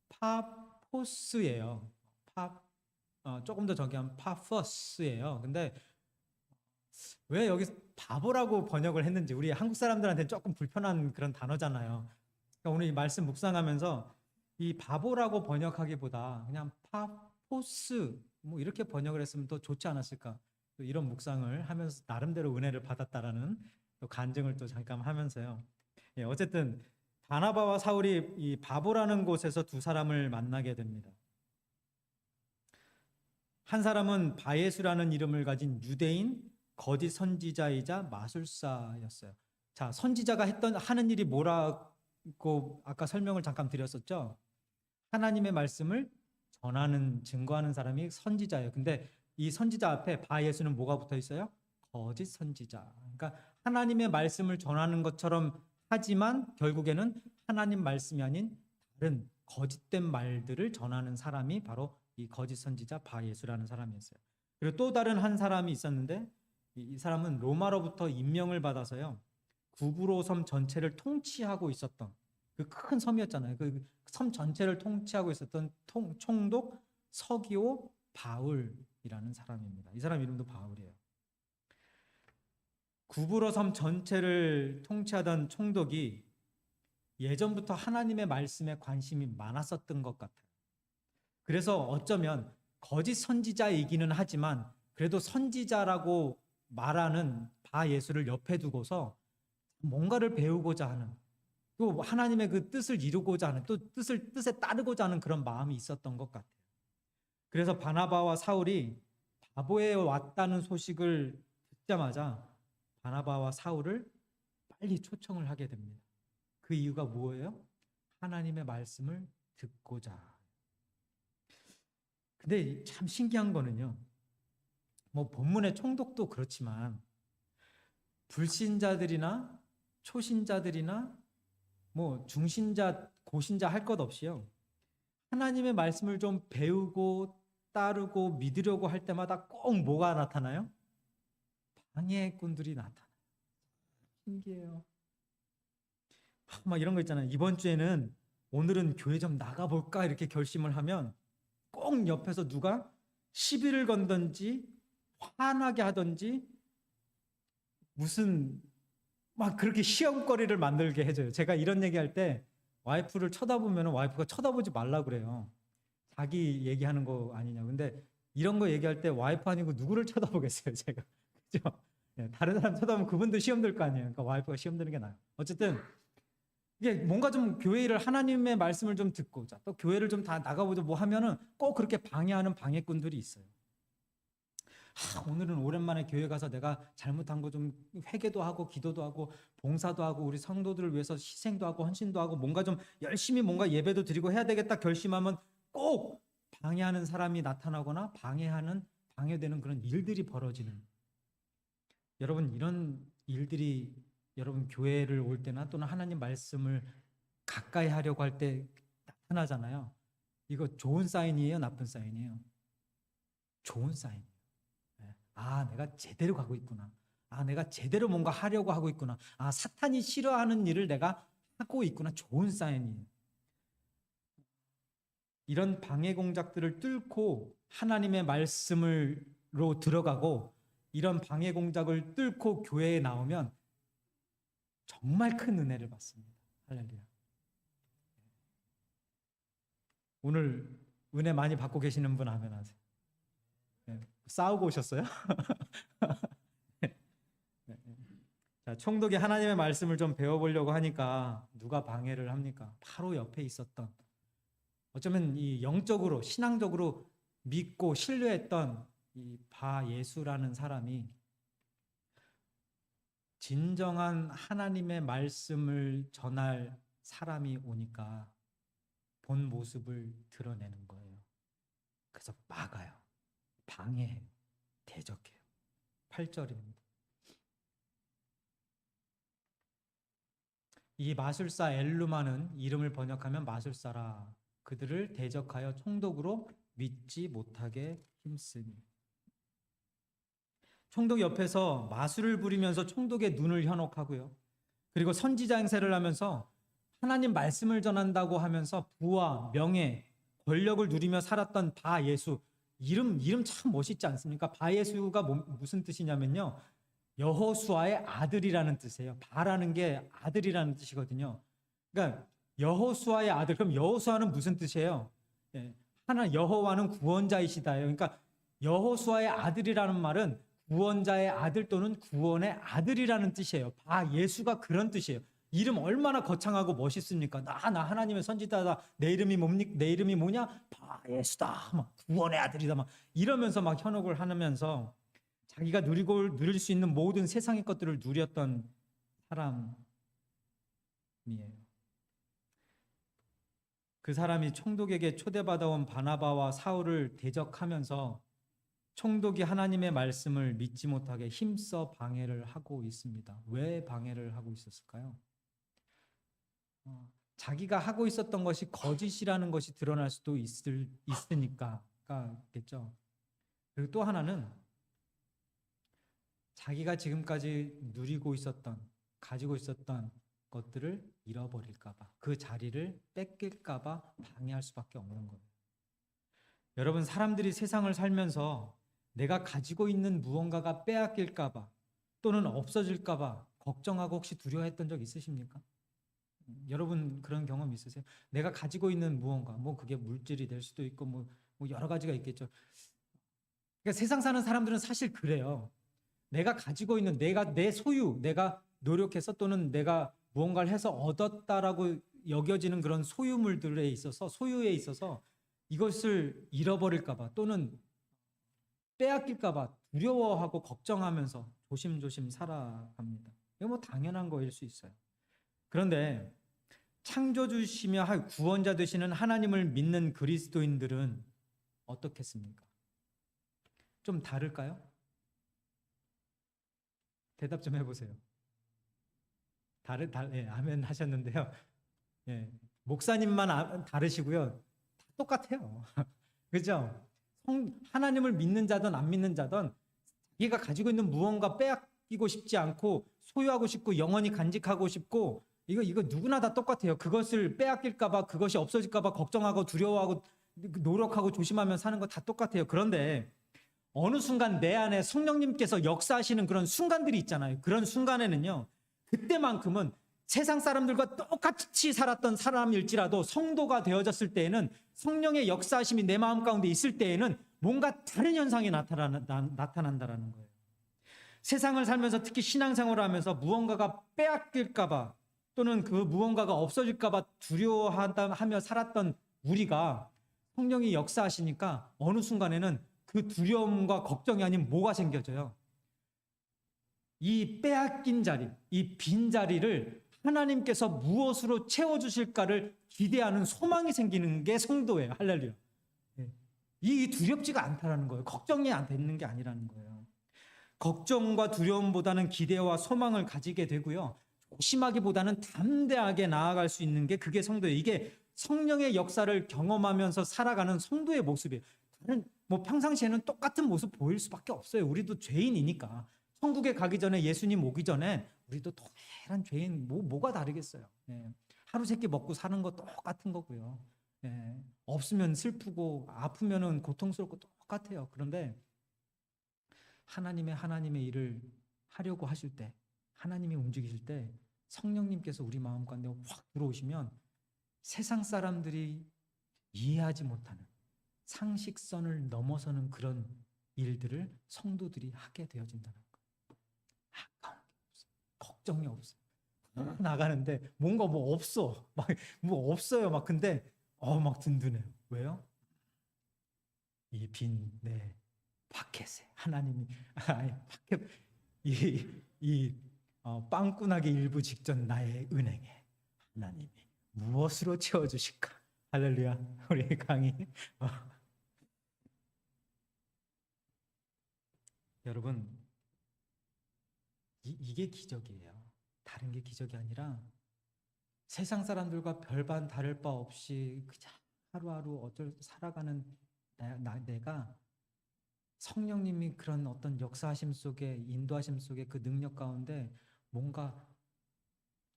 파포스예요. 조금 더 정확하면 파퍼스예요. 근데 왜 여기 바보라고 번역을 했는지 우리 한국 사람들한테 조금 불편한 그런 단어잖아요. 그러니까 오늘 이 말씀 묵상하면서 이 바보라고 번역하기보다 그냥 파포스 뭐 이렇게 번역을 했으면 더 좋지 않았을까? 이런 묵상을 하면서 나름대로 은혜를 받았다라는 간증을 또 잠깐 하면서요. 예, 어쨌든 바나바와 사울이 이 바보라는 곳에서 두 사람을 만나게 됩니다. 한 사람은 바예수라는 이름을 가진 유대인 거짓 선지자이자 마술사였어요. 자, 선지자가 하는 일이 뭐라고 아까 설명을 잠깐 드렸었죠. 하나님의 말씀을 전하는 증거하는 사람이 선지자예요. 근데 이 선지자 앞에 바예수는 뭐가 붙어 있어요? 거짓 선지자. 그러니까 하나님의 말씀을 전하는 것처럼 하지만 결국에는 하나님 말씀이 아닌 다른 거짓된 말들을 전하는 사람이 바로 이 거짓 선지자 바예수라는 사람이었어요. 그리고 또 다른 한 사람이 있었는데 이 사람은 로마로부터 임명을 받아서요. 구브로 섬 전체를 통치하고 있었던 그 큰 섬이었잖아요. 그 섬 전체를 통치하고 있었던 총독 서기오 바울이라는 사람입니다. 이 사람 이름도 바울이에요. 구브로 섬 전체를 통치하던 총독이 예전부터 하나님의 말씀에 관심이 많았었던 것 같아요. 그래서 어쩌면 거짓 선지자이기는 하지만 그래도 선지자라고 말하는 바 예수를 옆에 두고서 뭔가를 배우고자 하는, 또 하나님의 그 뜻을 이루고자 하는, 또 뜻에 따르고자 하는 그런 마음이 있었던 것 같아요. 그래서 바나바와 사울이 바보에 왔다는 소식을 듣자마자 바나바와 사울을 빨리 초청을 하게 됩니다. 그 이유가 뭐예요? 하나님의 말씀을 듣고자. 근데 참 신기한 거는요. 뭐 본문의 총독도 그렇지만 불신자들이나 초신자들이나 뭐 중신자, 고신자 할 것 없이요. 하나님의 말씀을 좀 배우고 따르고 믿으려고 할 때마다 꼭 뭐가 나타나요? 방해꾼들이 나타나요. 신기해요. 막 이런 거 있잖아요. 이번 주에는 오늘은 교회 좀 나가볼까 이렇게 결심을 하면 꼭 옆에서 누가 시비를 건든지 화나게 하든지 무슨 막 그렇게 시험거리를 만들게 해줘요. 제가 이런 얘기할 때 와이프를 쳐다보면 와이프가 쳐다보지 말라 그래요. 자기 얘기하는 거 아니냐. 근데 이런 거 얘기할 때 와이프 아니고 누구를 쳐다보겠어요, 제가. 그죠? 네, 다른 사람 쳐다보면 그분도 시험 들 거 아니에요. 그러니까 와이프가 시험 드는 게 나아요. 어쨌든 이게 뭔가 좀 교회를 하나님의 말씀을 좀 듣고자 또 교회를 좀 다 나가보자 뭐 하면은 꼭 그렇게 방해하는 방해꾼들이 있어요. 오늘은 오랜만에 교회 가서 내가 잘못한 거 좀 회개도 하고 기도도 하고 봉사도 하고 우리 성도들을 위해서 희생도 하고 헌신도 하고 뭔가 좀 열심히 뭔가 예배도 드리고 해야 되겠다 결심하면 꼭 방해하는 사람이 나타나거나 방해되는 그런 일들이 벌어지는. 여러분 이런 일들이 여러분 교회를 올 때나 또는 하나님 말씀을 가까이 하려고 할 때 나타나잖아요. 이거 좋은 사인이에요, 나쁜 사인이에요? 좋은 사인. 내가 제대로 가고 있구나. 내가 제대로 뭔가 하려고 하고 있구나. 사탄이 싫어하는 일을 내가 하고 있구나. 좋은 사인이에요. 이런 방해 공작들을 뚫고 하나님의 말씀으로 들어가고 이런 방해 공작을 뚫고 교회에 나오면 정말 큰 은혜를 받습니다. 할렐루야. 오늘 은혜 많이 받고 계시는 분 아멘 하세요. 싸우고 오셨어요? 자, 총독이 하나님의 말씀을 좀 배워보려고 하니까 누가 방해를 합니까? 바로 옆에 있었던, 어쩌면 이 영적으로 신앙적으로 믿고 신뢰했던 이 바 예수라는 사람이 진정한 하나님의 말씀을 전할 사람이 오니까 본 모습을 드러내는 거예요. 그래서 막아요. 방해해요. 대적해요. 8절입니다. 이 마술사 엘루마는 이름을 번역하면 마술사라. 그들을 대적하여 총독으로 믿지 못하게 힘쓰니. 총독 옆에서 마술을 부리면서 총독의 눈을 현혹하고요. 그리고 선지자 행세를 하면서 하나님 말씀을 전한다고 하면서 부와 명예, 권력을 누리며 살았던 바 예수. 이름 참 멋있지 않습니까? 바 예수가 무슨 뜻이냐면요. 여호수아의 아들이라는 뜻이에요. 바라는 게 아들이라는 뜻이거든요. 그러니까 여호수아의 아들. 그럼 여호수아는 무슨 뜻이에요? 하나 여호와는 구원자이시다예요. 그러니까 여호수아의 아들이라는 말은 구원자의 아들 또는 구원의 아들이라는 뜻이에요. 바 예수가 그런 뜻이에요. 이름 얼마나 거창하고 멋있습니까? 나 하나님의 선지자다. 내 이름이 뭐냐? 바 예수다. 막 구원의 아들이다. 막 이러면서 막 현혹을 하면서 자기가 누릴 수 있는 모든 세상의 것들을 누렸던 사람이에요. 그 사람이 총독에게 초대받아온 바나바와 사울을 대적하면서 총독이 하나님의 말씀을 믿지 못하게 힘써 방해를 하고 있습니다. 왜 방해를 하고 있었을까요? 자기가 하고 있었던 것이 거짓이라는 것이 드러날 수도 있으니까겠죠. 그리고 또 하나는 자기가 지금까지 누리고 있었던, 가지고 있었던 것들을 잃어버릴까 봐, 그 자리를 뺏길까 봐 방해할 수밖에 없는 거예요. 여러분, 사람들이 세상을 살면서 내가 가지고 있는 무언가가 빼앗길까 봐 또는 없어질까 봐 걱정하고 혹시 두려워했던 적 있으십니까? 여러분 그런 경험 있으세요? 내가 가지고 있는 무언가, 뭐 그게 물질이 될 수도 있고 뭐 여러 가지가 있겠죠. 그러니까 세상 사는 사람들은 사실 그래요. 내가 가지고 있는 내 소유, 내가 노력해서 또는 내가 무언가를 해서 얻었다라고 여겨지는 그런 소유물들에 있어서, 소유에 있어서 이것을 잃어버릴까 봐 또는 빼앗길까 봐 두려워하고 걱정하면서 조심조심 살아갑니다. 이거 뭐 당연한 거일 수 있어요. 그런데 창조주시며 구원자 되시는 하나님을 믿는 그리스도인들은 어떻겠습니까? 좀 다를까요? 대답 좀 해보세요. 예, 아멘 하셨는데요. 예, 목사님만 다르시고요. 다 똑같아요. 그죠? 하나님을 믿는 자든 안 믿는 자든 자기가 가지고 있는 무언가 빼앗기고 싶지 않고 소유하고 싶고 영원히 간직하고 싶고 이거 누구나 다 똑같아요. 그것을 빼앗길까 봐, 그것이 없어질까 봐 걱정하고 두려워하고 노력하고 조심하며 사는 거 다 똑같아요. 그런데 어느 순간 내 안에 성령님께서 역사하시는 그런 순간들이 있잖아요. 그런 순간에는요, 그때만큼은 세상 사람들과 똑같이 살았던 사람일지라도 성도가 되어졌을 때에는, 성령의 역사하심이 내 마음 가운데 있을 때에는 뭔가 다른 현상이 나타난다라는 거예요. 세상을 살면서, 특히 신앙생활을 하면서 무언가가 빼앗길까 봐 또는 그 무언가가 없어질까 봐 두려워하며 살았던 우리가 성령이 역사하시니까 어느 순간에는 그 두려움과 걱정이 아닌 뭐가 생겨져요? 이 빼앗긴 자리, 이 빈 자리를 하나님께서 무엇으로 채워주실까를 기대하는 소망이 생기는 게 성도예요. 할렐루야. 이 두렵지가 않다라는 거예요. 걱정이 안 되는 게 아니라는 거예요. 걱정과 두려움보다는 기대와 소망을 가지게 되고요. 조심하기보다는 담대하게 나아갈 수 있는 게 그게 성도예요. 이게 성령의 역사를 경험하면서 살아가는 성도의 모습이에요. 다른 평상시에는 똑같은 모습 보일 수밖에 없어요. 우리도 죄인이니까. 천국에 가기 전에, 예수님 오기 전에 우리도 동일한 죄인, 뭐가 다르겠어요. 예. 하루 세끼 먹고 사는 거 똑같은 거고요. 예. 없으면 슬프고 아프면은 고통스럽고 똑같아요. 그런데 하나님의 일을 하려고 하실 때, 하나님이 움직이실 때 성령님께서 우리 마음 가운데 확 들어오시면 세상 사람들이 이해하지 못하는, 상식선을 넘어서는 그런 일들을 성도들이 하게 되어진다는 거예요. 아까운 게 없어요. 걱정이 없어요. 나가는데 뭔가 없어. 뭐 없어요. 근데 막 든든해요. 왜요? 이 빈 내 파켓에 하나님이 파켓 이 빵꾸나기 일부 직전 나의 은행에 하나님이 무엇으로 채워주실까? 할렐루야. 우리 강의. 여러분, 이게 기적이에요. 다른 게 기적이 아니라 세상 사람들과 별반 다를 바 없이 그냥 하루하루 살아가는 내가 성령님이 그런 어떤 역사하심 속에, 인도하심 속에 그 능력 가운데 뭔가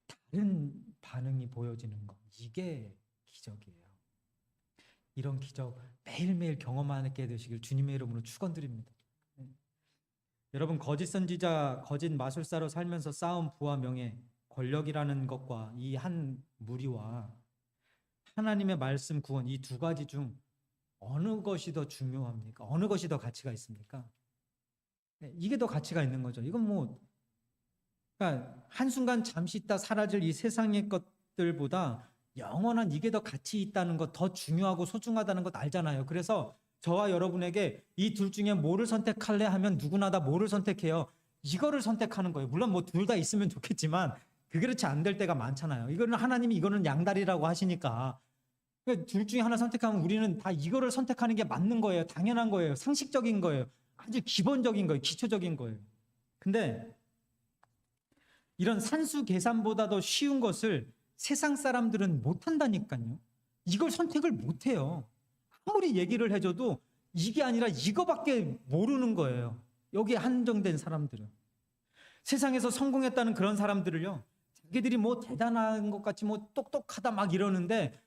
다른 반응이 보여지는 것, 이게 기적이에요. 이런 기적 매일매일 경험하게 되시길 주님의 이름으로 축원드립니다. 여러분, 거짓 선지자, 거짓 마술사로 살면서 쌓은 부와 명예, 권력이라는 것과 이 한 무리와 하나님의 말씀, 구원, 이 두 가지 중 어느 것이 더 중요합니까? 어느 것이 더 가치가 있습니까? 이게 더 가치가 있는 거죠. 이건 그러니까 한순간 잠시 있다 사라질 이 세상의 것들보다 영원한 이게 더 가치 있다는 것, 더 중요하고 소중하다는 것 알잖아요. 그래서 저와 여러분에게 이 둘 중에 뭐를 선택할래 하면 누구나 다 뭐를 선택해요? 이거를 선택하는 거예요. 물론 둘 다 있으면 좋겠지만 그렇지 안 될 때가 많잖아요. 이거는 하나님이 이거는 양다리라고 하시니까 둘 중에 하나 선택하면 우리는 다 이거를 선택하는 게 맞는 거예요. 당연한 거예요. 상식적인 거예요. 아주 기본적인 거예요. 기초적인 거예요. 근데 이런 산수 계산보다도 쉬운 것을 세상 사람들은 못한다니까요. 이걸 선택을 못해요. 아무리 얘기를 해줘도 이게 아니라 이거밖에 모르는 거예요. 여기에 한정된 사람들은. 세상에서 성공했다는 그런 사람들을요, 자기들이 뭐 대단한 것 같이 뭐 똑똑하다 막 이러는데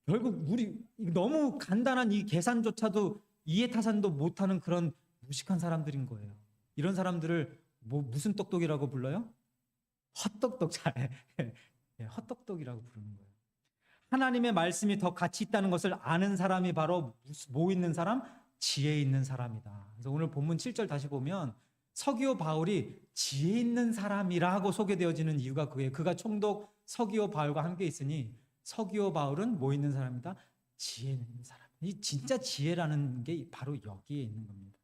결국 우리 너무 간단한 이 계산조차도 이해타산도 못하는 그런 무식한 사람들인 거예요. 이런 사람들을 뭐 무슨 똑똑이라고 불러요? 헛똑똑. 잘 헛똑똑이라고 부르는 거예요. 하나님의 말씀이 더 가치 있다는 것을 아는 사람이 바로 뭐 있는 사람? 지혜 있는 사람이다. 그래서 오늘 본문 7절 다시 보면 서기오 바울이 지혜 있는 사람이라고 소개되어지는 이유가 그예요. 그가 총독 서기오 바울과 함께 있으니 서기오 바울은 뭐 있는 사람이다? 지혜 있는 사람. 이 진짜 지혜라는 게 바로 여기에 있는 겁니다.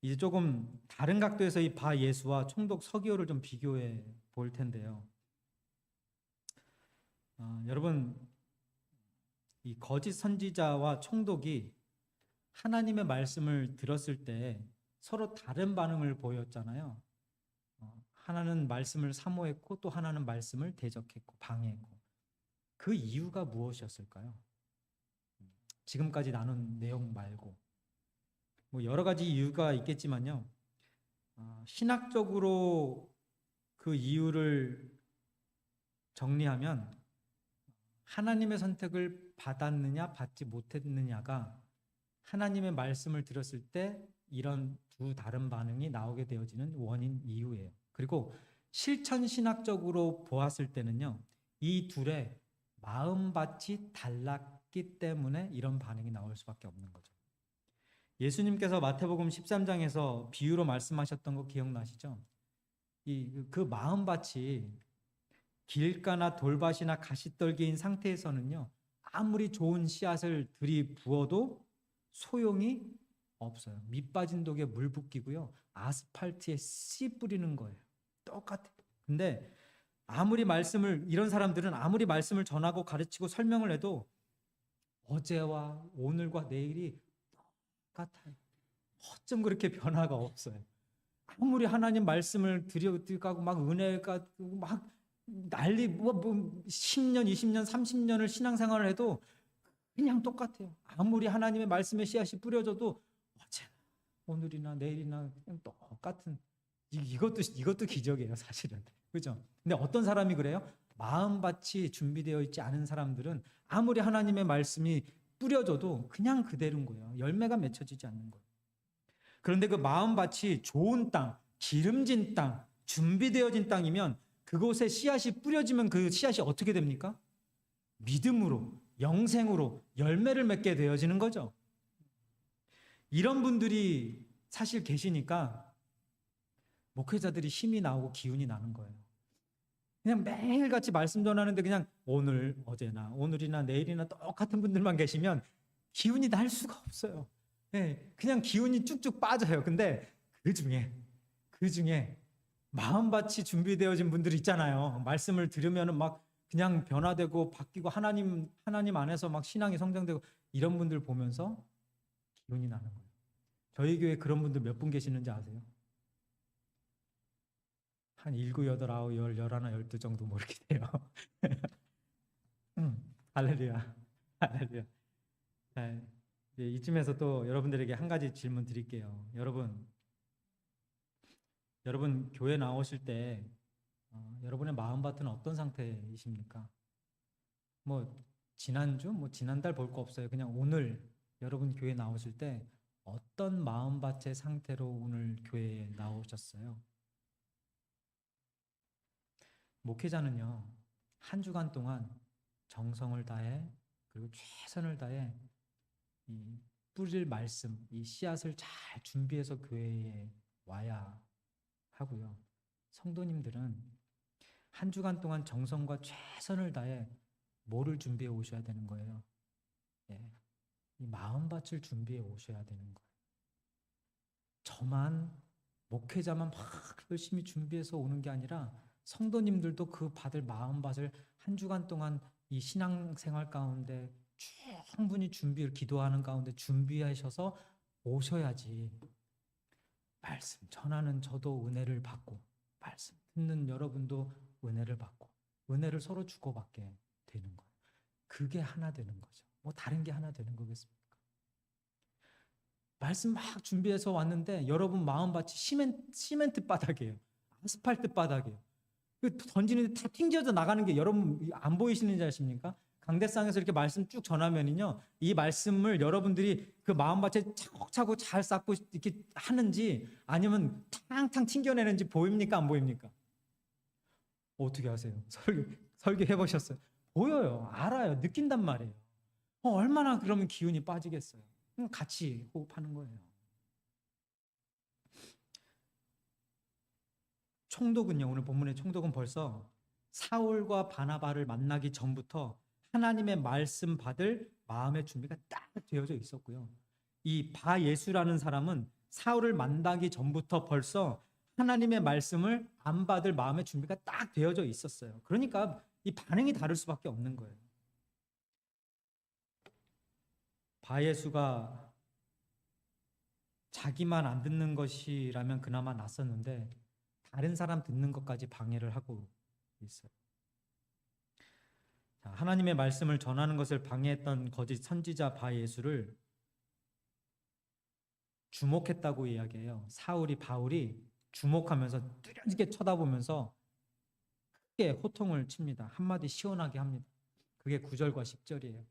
이제 조금 다른 각도에서 이 바 예수와 총독 서기오를 좀 비교해 볼 텐데요. 여러분, 이 거짓 선지자와 총독이 하나님의 말씀을 들었을 때 서로 다른 반응을 보였잖아요. 하나는 말씀을 사모했고 또 하나는 말씀을 대적했고 방해했고. 그 이유가 무엇이었을까요? 지금까지 나눈 내용 말고 뭐 여러 가지 이유가 있겠지만요. 신학적으로 그 이유를 정리하면 하나님의 선택을 받았느냐 받지 못했느냐가 하나님의 말씀을 들었을 때 이런 두 다른 반응이 나오게 되어지는 원인 이유예요. 그리고 실천 신학적으로 보았을 때는요, 이 둘의 마음밭이 달랐기 때문에 이런 반응이 나올 수밖에 없는 거죠. 예수님께서 마태복음 13장에서 비유로 말씀하셨던 거 기억나시죠? 그 마음밭이 길가나 돌밭이나 가시떨기인 상태에서는요, 아무리 좋은 씨앗을 들이부어도 소용이 없어요. 밑 빠진 독에 물 붓기고요, 아스팔트에 씨 뿌리는 거예요. 똑같아요. 근데 이런 사람들은 아무리 말씀을 전하고 가르치고 설명을 해도 어제와 오늘과 내일이 똑같아요. 어쩜 그렇게 변화가 없어요. 아무리 하나님 말씀을 드려가고 막 은혜가 막 난리 뭐 10년, 20년, 30년을 신앙생활을 해도 그냥 똑같아요. 아무리 하나님의 말씀에 씨앗이 뿌려져도 어제나 오늘이나 내일이나 그냥 똑같은. 이것도 기적이에요, 사실은. 그죠? 근데 어떤 사람이 그래요? 마음밭이 준비되어 있지 않은 사람들은 아무리 하나님의 말씀이 뿌려져도 그냥 그대로인 거예요. 열매가 맺혀지지 않는 거예요. 그런데 그 마음밭이 좋은 땅, 기름진 땅, 준비되어진 땅이면 그곳에 씨앗이 뿌려지면 그 씨앗이 어떻게 됩니까? 믿음으로, 영생으로 열매를 맺게 되어지는 거죠. 이런 분들이 사실 계시니까 목회자들이 힘이 나오고 기운이 나는 거예요. 그냥 매일같이 말씀 전하는데 그냥 오늘, 어제나 오늘이나 내일이나 똑같은 분들만 계시면 기운이 날 수가 없어요. 네, 그냥 기운이 쭉쭉 빠져요. 근데 그 중에 마음밭이 준비되어진 분들 있잖아요. 말씀을 들으면 막 그냥 변화되고 바뀌고 하나님 안에서 막 신앙이 성장되고 이런 분들 보면서 기운이 나는 거예요. 저희 교회 그런 분들 몇 분 계시는지 아세요? 한 7, 8, 9, 10, 11, 12 정도 뭐 이렇게 돼요. 할렐루야. 할렐루야. 네, 이쯤에서 또 여러분들에게 한 가지 질문 드릴게요. 여러분 교회 나오실 때 여러분의 마음밭은 어떤 상태이십니까? 뭐 지난주, 뭐 지난달 볼 거 없어요. 그냥 오늘 여러분 교회 나오실 때 어떤 마음밭의 상태로 오늘 교회에 나오셨어요? 목회자는요, 한 주간 동안 정성을 다해 그리고 최선을 다해 이 뿌릴 말씀, 이 씨앗을 잘 준비해서 교회에 와야 하고요. 성도님들은 한 주간 동안 정성과 최선을 다해 뭐를 준비해 오셔야 되는 거예요? 예, 이 마음밭을 준비해 오셔야 되는 거예요. 저만 목회자만 막 열심히 준비해서 오는 게 아니라 성도님들도 그 받을 마음밭을 한 주간 동안 이 신앙생활 가운데 충분히 기도하는 가운데 준비하셔서 오셔야지 말씀 전하는 저도 은혜를 받고 말씀 듣는 여러분도 은혜를 받고 은혜를 서로 주고받게 되는 거예요. 그게 하나 되는 거죠. 뭐 다른 게 하나 되는 거겠습니까? 말씀 막 준비해서 왔는데 여러분 마음밭이 시멘트 바닥이에요. 아스팔트 바닥이에요. 던지는데 다 튕겨져 나가는 게 여러분 안 보이시는지 아십니까? 강대상에서 이렇게 말씀 쭉 전하면요, 이 말씀을 여러분들이 그 마음밭에 차곡차곡 잘 쌓고 이렇게 하는지 아니면 탕탕 튕겨내는지 보입니까? 안 보입니까? 어떻게 하세요? 설교해 보셨어요? 보여요, 알아요, 느낀단 말이에요. 얼마나 그러면 기운이 빠지겠어요? 같이 호흡하는 거예요. 총독은요, 오늘 본문의 총독은 벌써 사울과 바나바를 만나기 전부터 하나님의 말씀 받을 마음의 준비가 딱 되어져 있었고요. 이 바예수라는 사람은 사울을 만나기 전부터 벌써 하나님의 말씀을 안 받을 마음의 준비가 딱 되어져 있었어요. 그러니까 이 반응이 다를 수밖에 없는 거예요. 바예수가 자기만 안 듣는 것이라면 그나마 낫었는데 다른 사람 듣는 것까지 방해를 하고 있어요. 자, 하나님의 말씀을 전하는 것을 방해했던 거짓 선지자 바예수를 주목했다고 이야기해요. 바울이 주목하면서 뚜렷하게 쳐다보면서 크게 호통을 칩니다. 한마디 시원하게 합니다. 그게 9절과 10절이에요.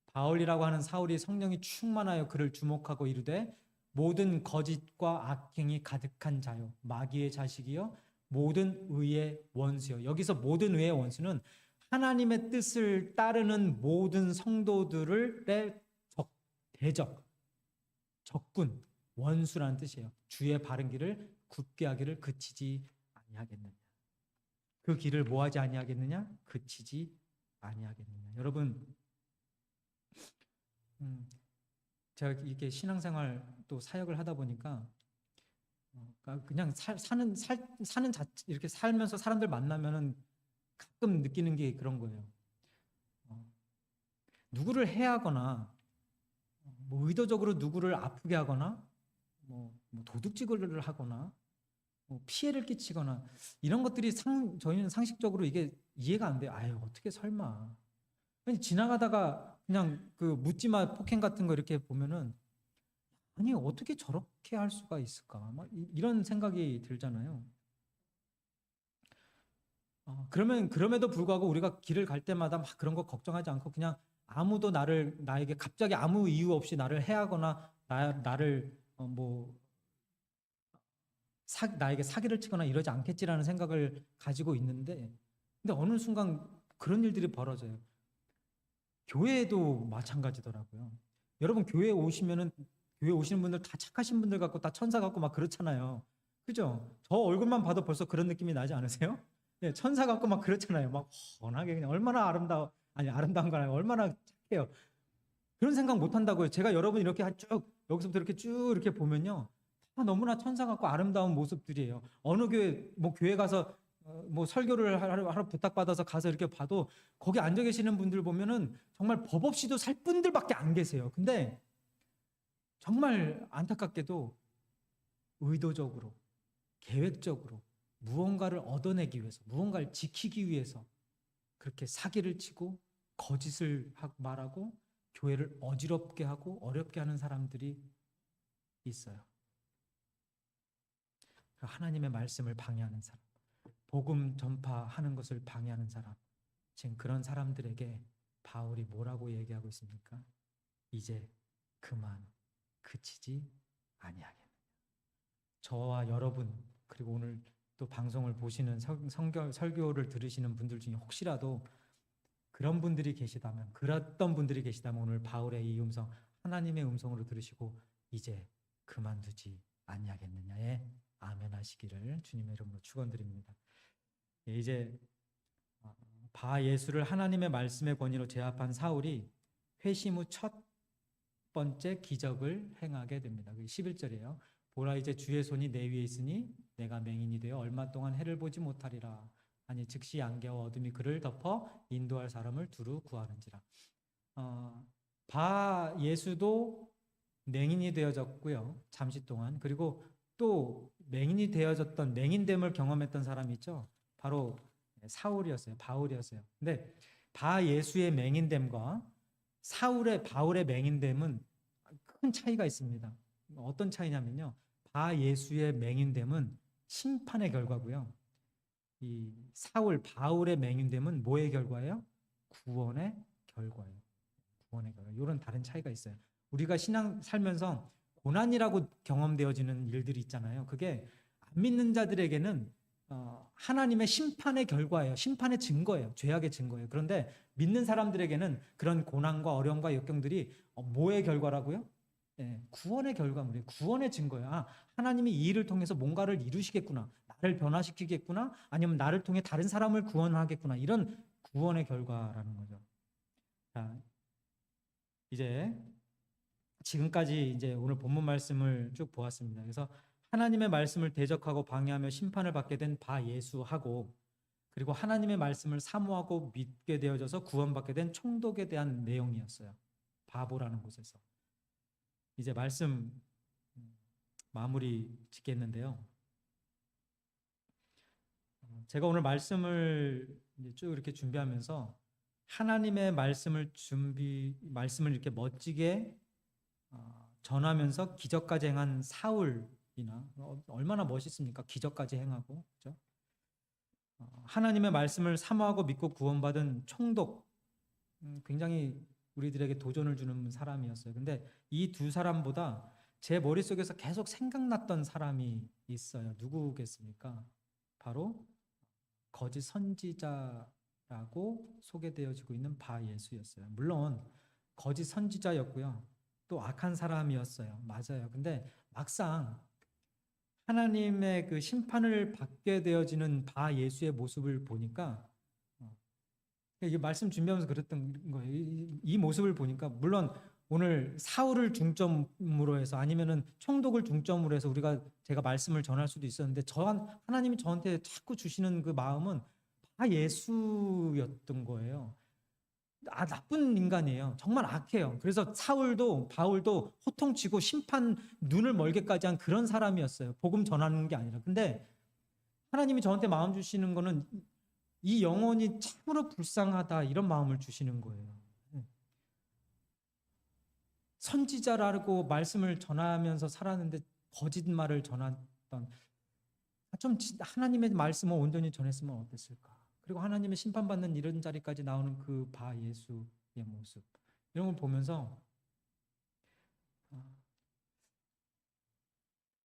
바울이라고 하는 사울이 성령이 충만하여 그를 주목하고 이르되 모든 거짓과 악행이 가득한 자요, 마귀의 자식이요, 모든 의의 원수요. 여기서 모든 의의 원수는 하나님의 뜻을 따르는 모든 성도들의 적군, 원수라는 뜻이에요. 주의 바른 길을 굳게 하기를 그치지 아니하겠느냐. 그 길을 뭐하지 아니하겠느냐? 그치지 아니하겠느냐. 여러분, 제가 이렇게 신앙생활 또 사역을 하다 보니까 그냥 사는 이렇게 살면서 사람들 만나면은 가끔 느끼는 게 그런 거예요. 누구를 해하거나 뭐 의도적으로 누구를 아프게 하거나 뭐 도둑질을 하거나 뭐 피해를 끼치거나 이런 것들이 저희는 상식적으로 이게 이해가 안 돼요. 아유, 어떻게 설마. 그냥 지나가다가 그냥 그 묻지마 폭행 같은 거 이렇게 보면은 아니 어떻게 저렇게 할 수가 있을까? 막 이런 생각이 들잖아요. 그럼에도 불구하고 우리가 길을 갈 때마다 막 그런 거 걱정하지 않고 그냥 아무도 나에게 갑자기 아무 이유 없이 나를 해하거나 나를 나에게 사기를 치거나 이러지 않겠지라는 생각을 가지고 있는데, 근데 어느 순간 그런 일들이 벌어져요. 교회에도 마찬가지더라고요. 여러분 교회 오시는 분들 다 착하신 분들 같고 다 천사 같고 막 그렇잖아요. 그죠? 저 얼굴만 봐도 벌써 그런 느낌이 나지 않으세요? 네, 천사 같고 막 그렇잖아요. 막 훤하게 그냥 얼마나 아름다운 거나요? 얼마나 착해요. 그런 생각 못 한다고요. 제가 여러분 이렇게 쭉 여기서부터 이렇게 쭉 이렇게 보면요, 다 너무나 천사 같고 아름다운 모습들이에요. 어느 교회 가서 뭐 설교를 하러 부탁받아서 가서 이렇게 봐도 거기 앉아 계시는 분들 보면은 정말 법 없이도 살 분들밖에 안 계세요. 근데 정말 안타깝게도 의도적으로, 계획적으로 무언가를 얻어내기 위해서, 무언가를 지키기 위해서 그렇게 사기를 치고 거짓을 말하고 교회를 어지럽게 하고 어렵게 하는 사람들이 있어요. 하나님의 말씀을 방해하는 사람, 복음 전파하는 것을 방해하는 사람, 지금 그런 사람들에게 바울이 뭐라고 얘기하고 있습니까? 이제 그만 그치지 아니하겠느냐. 저와 여러분, 그리고 오늘 또 방송을 보시는 설교를 들으시는 분들 중에 혹시라도 그런 분들이 계시다면, 그랬던 분들이 계시다면 오늘 바울의 이 음성, 하나님의 음성으로 들으시고 이제 그만두지 아니하겠느냐에 아멘 하시기를 주님의 이름으로 축원드립니다. 이제 바예수를 하나님의 말씀의 권위로 제압한 사울이 회심 후 첫 번째 기적을 행하게 됩니다. 11절이에요. 보라, 이제 주의 손이 내 위에 있으니 내가 맹인이 되어 얼마 동안 해를 보지 못하리라. 아니 즉시 안개와 어둠이 그를 덮어 인도할 사람을 두루 구하는지라. 바예수도 맹인이 되어졌고요, 잠시 동안. 그리고 또 맹인이 되어졌던, 맹인됨을 경험했던 사람이 있죠. 바로 사울이었어요. 바울이었어요. 근데 바예수의 맹인됨과 바울의 맹인됨은 큰 차이가 있습니다. 어떤 차이냐면요. 바 예수의 맹인됨은 심판의 결과고요. 이 사울 바울의 맹인됨은 뭐의 결과예요? 구원의 결과예요. 구원의 결과. 이런 다른 차이가 있어요. 우리가 신앙 살면서 고난이라고 경험되어지는 일들이 있잖아요. 그게 안 믿는 자들에게는 하나님의 심판의 결과예요. 심판의 증거예요. 죄악의 증거예요. 그런데 믿는 사람들에게는 그런 고난과 어려움과 역경들이 뭐의 결과라고요? 예, 구원의 결과물이에요. 구원의 증거예요. 아, 하나님이 이 일을 통해서 뭔가를 이루시겠구나. 나를 변화시키겠구나. 아니면 나를 통해 다른 사람을 구원하겠구나. 이런 구원의 결과라는 거죠. 자, 이제 지금까지 이제 오늘 본문 말씀을 쭉 보았습니다. 그래서 하나님의 말씀을 대적하고 방해하며 심판을 받게 된 바 예수하고, 그리고 하나님의 말씀을 사모하고 믿게 되어져서 구원받게 된 총독에 대한 내용이었어요. 바보라는 곳에서. 이제 말씀 마무리 짓겠는데요. 제가 오늘 말씀을 쭉 이렇게 준비하면서 하나님의 말씀을 이렇게 멋지게 전하면서 기적까지 행한 사울이나 얼마나 멋있습니까? 기적까지 행하고, 그렇죠? 하나님의 말씀을 사모하고 믿고 구원받은 총독, 굉장히 우리들에게 도전을 주는 사람이었어요. 근데 이 두 사람보다 제 머릿속에서 계속 생각났던 사람이 있어요. 누구겠습니까? 바로 거짓 선지자라고 소개되어지고 있는 바 예수였어요. 물론 거짓 선지자였고요. 또 악한 사람이었어요. 맞아요. 근데 막상 하나님의 그 심판을 받게 되어지는 바 예수의 모습을 보니까, 이 말씀 준비하면서 그랬던 거예요. 이 모습을 보니까, 물론 오늘 사울을 중점으로 해서 아니면은 총독을 중점으로 해서 제가 말씀을 전할 수도 있었는데, 하나님이 저한테 자꾸 주시는 그 마음은 바 예수였던 거예요. 나쁜 인간이에요. 정말 악해요. 그래서 사울도 바울도 호통치고 심판 눈을 멀게까지 한 그런 사람이었어요. 복음 전하는 게 아니라. 근데 하나님이 저한테 마음 주시는 거는 이 영혼이 참으로 불쌍하다, 이런 마음을 주시는 거예요. 선지자라고 말씀을 전하면서 살았는데 거짓말을 전했던, 좀 하나님의 말씀을 온전히 전했으면 어땠을까. 그리고 하나님의 심판받는 이런 자리까지 나오는 그 바 예수의 모습, 이런 걸 보면서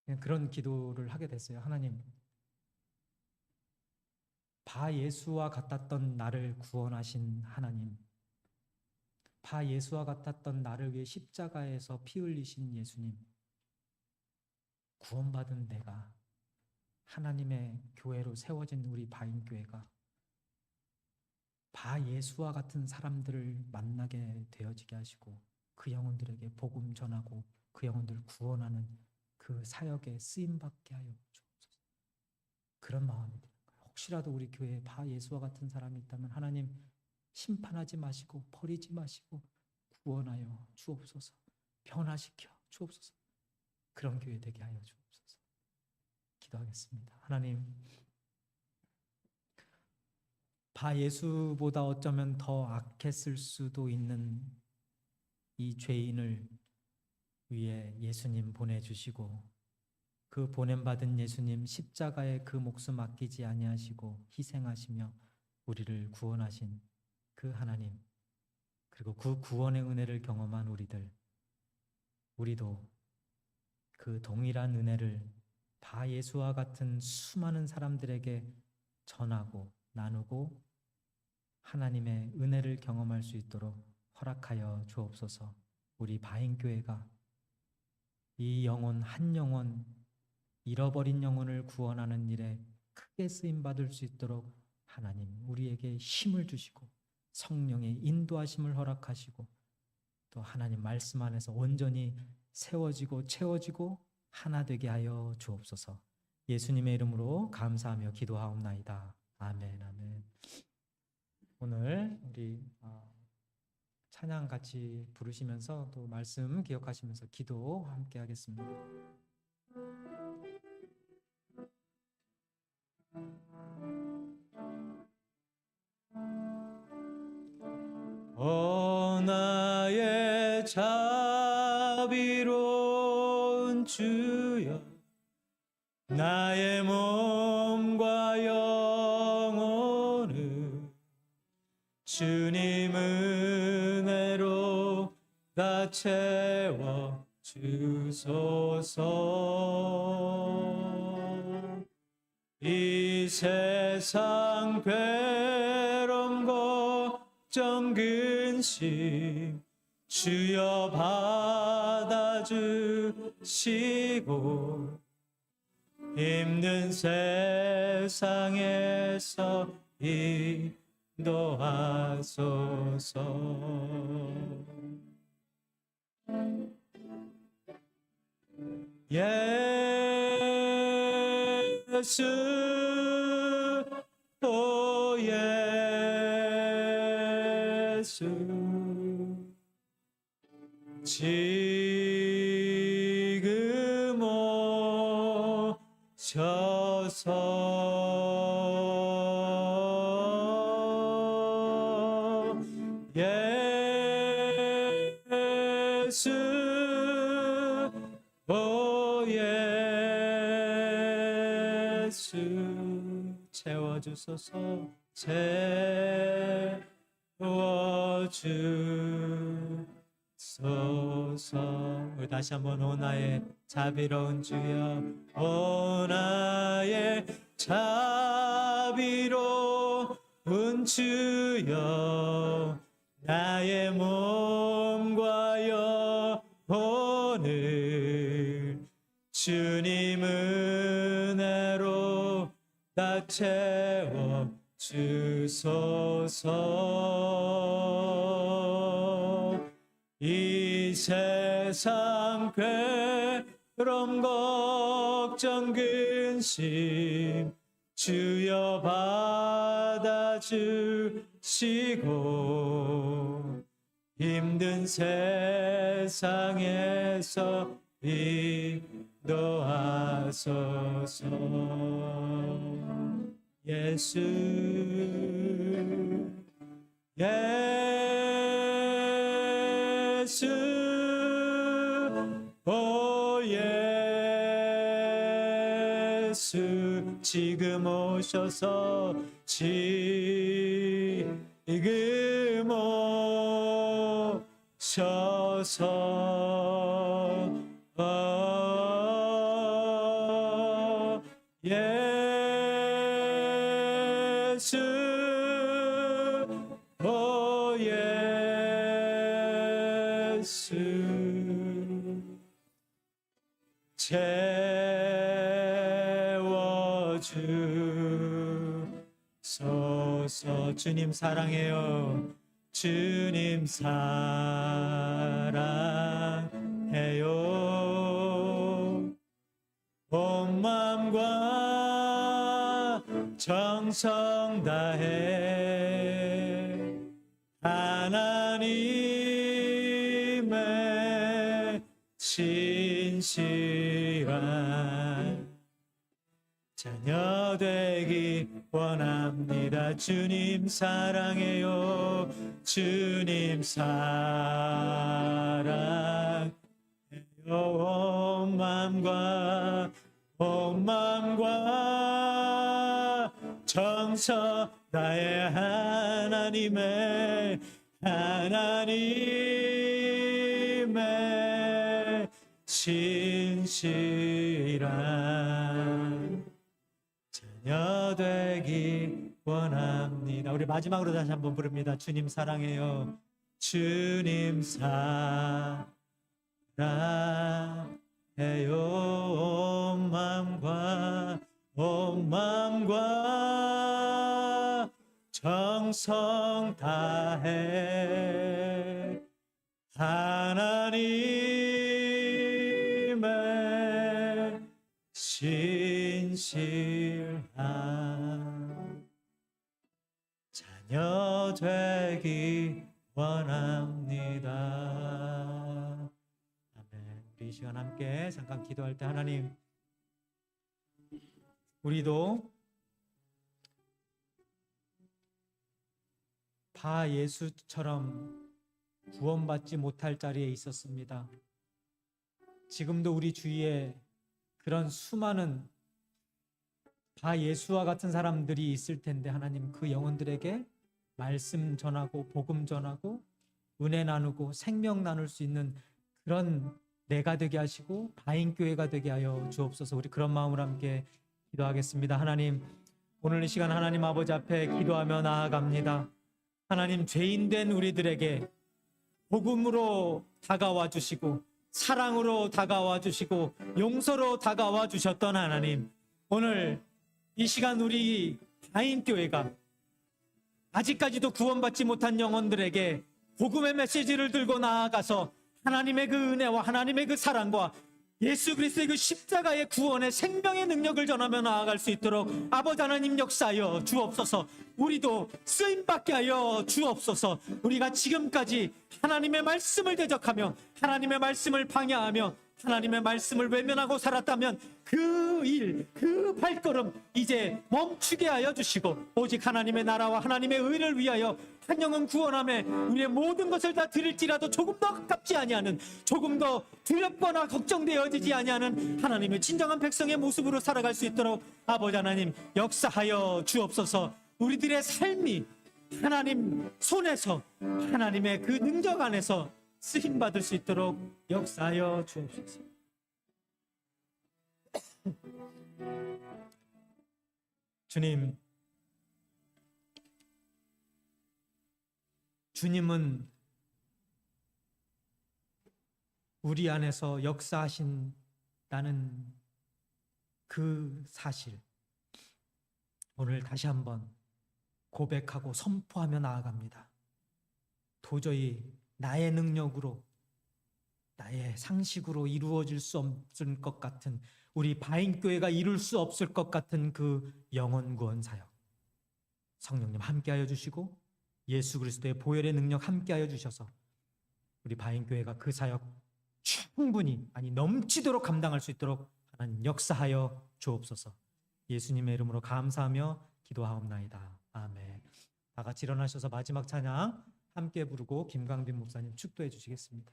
그냥 그런 기도를 하게 됐어요. 하나님, 바 예수와 같았던 나를 구원하신 하나님, 바 예수와 같았던 나를 위해 십자가에서 피 흘리신 예수님, 구원받은 내가, 하나님의 교회로 세워진 우리 바인교회가 바 예수와 같은 사람들을 만나게 되어지게 하시고, 그 영혼들에게 복음 전하고 그 영혼들을 구원하는 그 사역에 쓰임받게 하여 주옵소서. 그런 마음이 드는 거예요. 혹시라도 우리 교회에 바 예수와 같은 사람이 있다면 하나님, 심판하지 마시고 버리지 마시고 구원하여 주옵소서. 변화시켜 주옵소서. 그런 교회 되게 하여 주옵소서. 기도하겠습니다. 하나님, 바 예수보다 어쩌면 더 악했을 수도 있는 이 죄인을 위해 예수님 보내주시고, 그 보냄받은 예수님 십자가에 그 목숨 아끼지 아니하시고 희생하시며 우리를 구원하신 그 하나님, 그리고 그 구원의 은혜를 경험한 우리도 그 동일한 은혜를 바 예수와 같은 수많은 사람들에게 전하고 나누고 하나님의 은혜를 경험할 수 있도록 허락하여 주옵소서. 우리 바인교회가 이 영혼 한 영혼, 잃어버린 영혼을 구원하는 일에 크게 쓰임받을 수 있도록 하나님 우리에게 힘을 주시고 성령의 인도하심을 허락하시고, 또 하나님 말씀 안에서 온전히 세워지고 채워지고 하나 되게 하여 주옵소서. 예수님의 이름으로 감사하며 기도하옵나이다. 아멘. 아멘. 오늘 우리 찬양 같이 부르시면서 또 말씀 기억하시면서 기도 함께 하겠습니다. 나의 자비로운 주여 나의 몸과 영혼을 주님 은혜로 다 채워 주소서. 이 세상 괴로움 걱정 근심 주여 받아주시고 힘든 세상에서 인도하소서. 예수 오 예수 지금 오셔서 예수 오 예수 채워주소서. 채워주소서. 우리 다시 한번 오 나의 자비로운 주여 오 나의 자비로운 주여 나의 몸과 영혼을 주님 은혜로 다 채워 주소서. 이 세상 괴로움 걱정 근심 주여 받아주시고 힘든 세상에서 인도하소서. 예수 예수 오 예수 지금 오셔서 지금 오셔서 예수 오 예수 채워주소서. 주님 사랑해요. 주님 사랑해요. 온 마음과 정성 다해 하나님의 신실한 자녀 되기 원합니다. 주님 사랑해요. 주님 사랑해요. 온 마음과 정성 다해 하나님의 신실한 자녀 되기 원합니다. 우리 마지막으로 다시 한번 부릅니다. 주님 사랑해요. 주님 사랑해요. 온 마음과 정성 다해 하나님의 신실한 자녀 되기 원합니다. 아멘. 우리 이 시간 함께 잠깐 기도할 때 하나님, 우리도 바 예수처럼 구원받지 못할 자리에 있었습니다. 지금도 우리 주위에 그런 수많은 다 예수와 같은 사람들이 있을 텐데 하나님 그 영혼들에게 말씀 전하고 복음 전하고 은혜 나누고 생명 나눌 수 있는 그런 내가 되게 하시고 바인교회가 되게 하여 주옵소서. 우리 그런 마음으로 함께 기도하겠습니다. 하나님, 오늘 이 시간 하나님 아버지 앞에 기도하며 나아갑니다. 하나님, 죄인된 우리들에게 복음으로 다가와 주시고 사랑으로 다가와 주시고 용서로 다가와 주셨던 하나님, 오늘 이 시간 우리 바인교회가 아직까지도 구원받지 못한 영혼들에게 복음의 메시지를 들고 나아가서 하나님의 그 은혜와 하나님의 그 사랑과 예수 그리스도의 그 십자가의 구원의 생명의 능력을 전하며 나아갈 수 있도록 아버지 하나님 역사하여 주옵소서. 우리도 쓰임받게 하여 주옵소서. 우리가 지금까지 하나님의 말씀을 대적하며 하나님의 말씀을 방해하며 하나님의 말씀을 외면하고 살았다면 그 일, 그 발걸음 이제 멈추게 하여 주시고 오직 하나님의 나라와 하나님의 의를 위하여 한 영혼 구원함에 우리의 모든 것을 다 드릴지라도 조금 더 가깝지 아니하는, 조금 더 두렵거나 걱정되어지지 아니하는 하나님의 진정한 백성의 모습으로 살아갈 수 있도록 아버지 하나님 역사하여 주옵소서. 우리들의 삶이 하나님 손에서 하나님의 그 능력 안에서 쓰임받을 수 있도록 역사하여 주옵소서. 주님, 주님은 우리 안에서 역사하신다는 그 사실, 오늘 다시 한번 고백하고 선포하며 나아갑니다. 도저히 나의 능력으로, 나의 상식으로 이루어질 수 없을 것 같은, 우리 바인교회가 이룰 수 없을 것 같은 그 영혼 구원 사역, 성령님 함께하여 주시고 예수 그리스도의 보혈의 능력 함께하여 주셔서 우리 바인교회가 그 사역 충분히, 아니 넘치도록 감당할 수 있도록 하나님 역사하여 주옵소서. 예수님의 이름으로 감사하며 기도하옵나이다. 아멘. 다 같이 일어나셔서 마지막 찬양 함께 부르고 김광빈 목사님 축도해 주시겠습니다.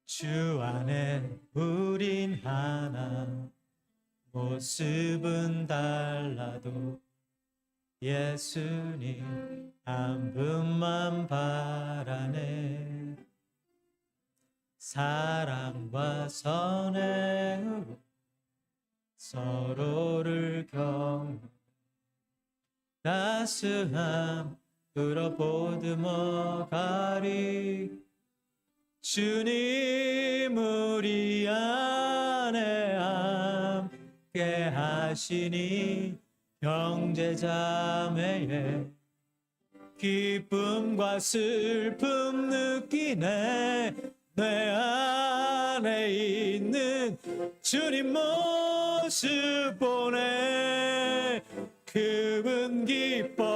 주 안에 우린 하나, 모습은 달라도 예수님 한 분만 바라네. 사랑과 선행으로 서로를 경 따스함으로 보듬어 가리. 주님 우리 안에 함께 하시니 형제자매의 기쁨과 슬픔 느끼네. 내 안에 있는 주님 모습 보네. 그분 기뻐하시네.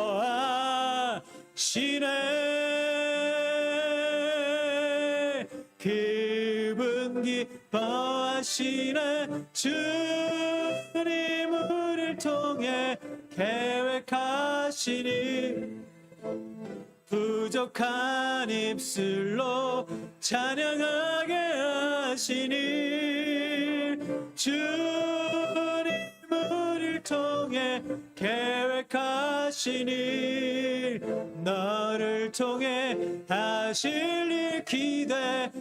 그분 기뻐하시네. 주님 우리를 통해 계획하시니 부족한 입술로 찬양하게 하시니. 주님 우리를 통해 계획하시니 너를 통해 하실 일 기대해.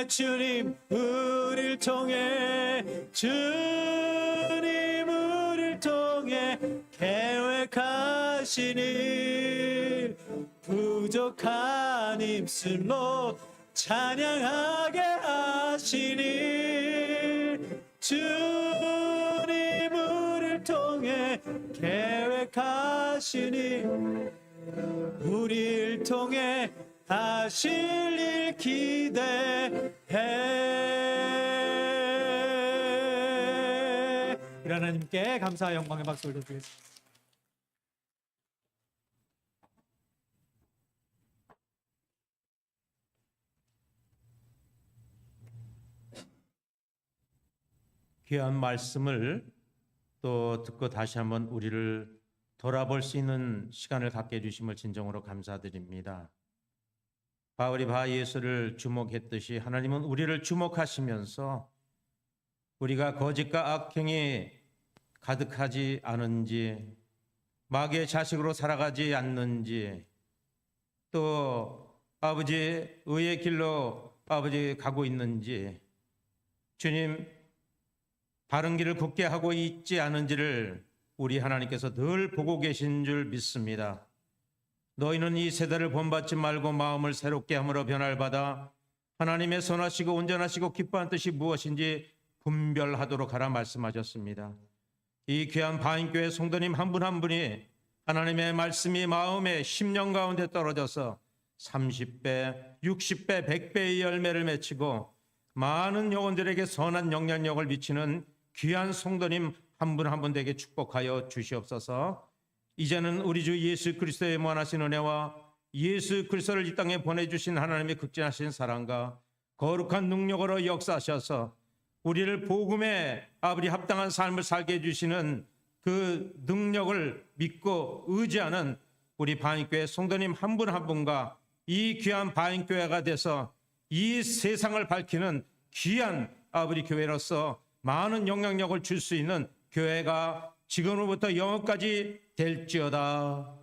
주님 우리를 통해, 주님 우리를 통해 계획하시니 부족한 입술로 찬양하게 하시니. 주님 우리를 통해 계획하시니 우리를 통해 하실 일 기대해. 우리 하나님께 감사와 영광의 박수를 드리겠습니다. 귀한 말씀을 또 듣고 다시 한번 우리를 돌아볼 수 있는 시간을 갖게 해주심을 진정으로 감사드립니다. 바울이 바 예수를 주목했듯이 하나님은 우리를 주목하시면서 우리가 거짓과 악행이 가득하지 않은지, 마귀의 자식으로 살아가지 않는지, 또 아버지 의의 길로 아버지 가고 있는지, 주님 바른 길을 굳게 하고 있지 않은지를 우리 하나님께서 늘 보고 계신 줄 믿습니다. 너희는 이 세대를 본받지 말고 마음을 새롭게 함으로 변화를 받아 하나님의 선하시고 온전하시고 기뻐한 뜻이 무엇인지 분별하도록 하라 말씀하셨습니다. 이 귀한 바인교회 성도님 한 분 한 분이 하나님의 말씀이 마음의 심령 가운데 떨어져서 30배, 60배, 100배의 열매를 맺히고 많은 영혼들에게 선한 영향력을 미치는 귀한 성도님 한 분 한 분 되게 축복하여 주시옵소서. 이제는 우리 주 예수 그리스도의 무한하신 은혜와 예수 그리스도를 이 땅에 보내주신 하나님의 극진하신 사랑과 거룩한 능력으로 역사하셔서 우리를 복음에 아버지 합당한 삶을 살게 해주시는 그 능력을 믿고 의지하는 우리 바인교회 성도님 한 분 한 분과 이 귀한 바인교회가 돼서 이 세상을 밝히는 귀한 아버지 교회로서 많은 영향력을 줄 수 있는 교회가 지금으로부터 영원까지 될지어다.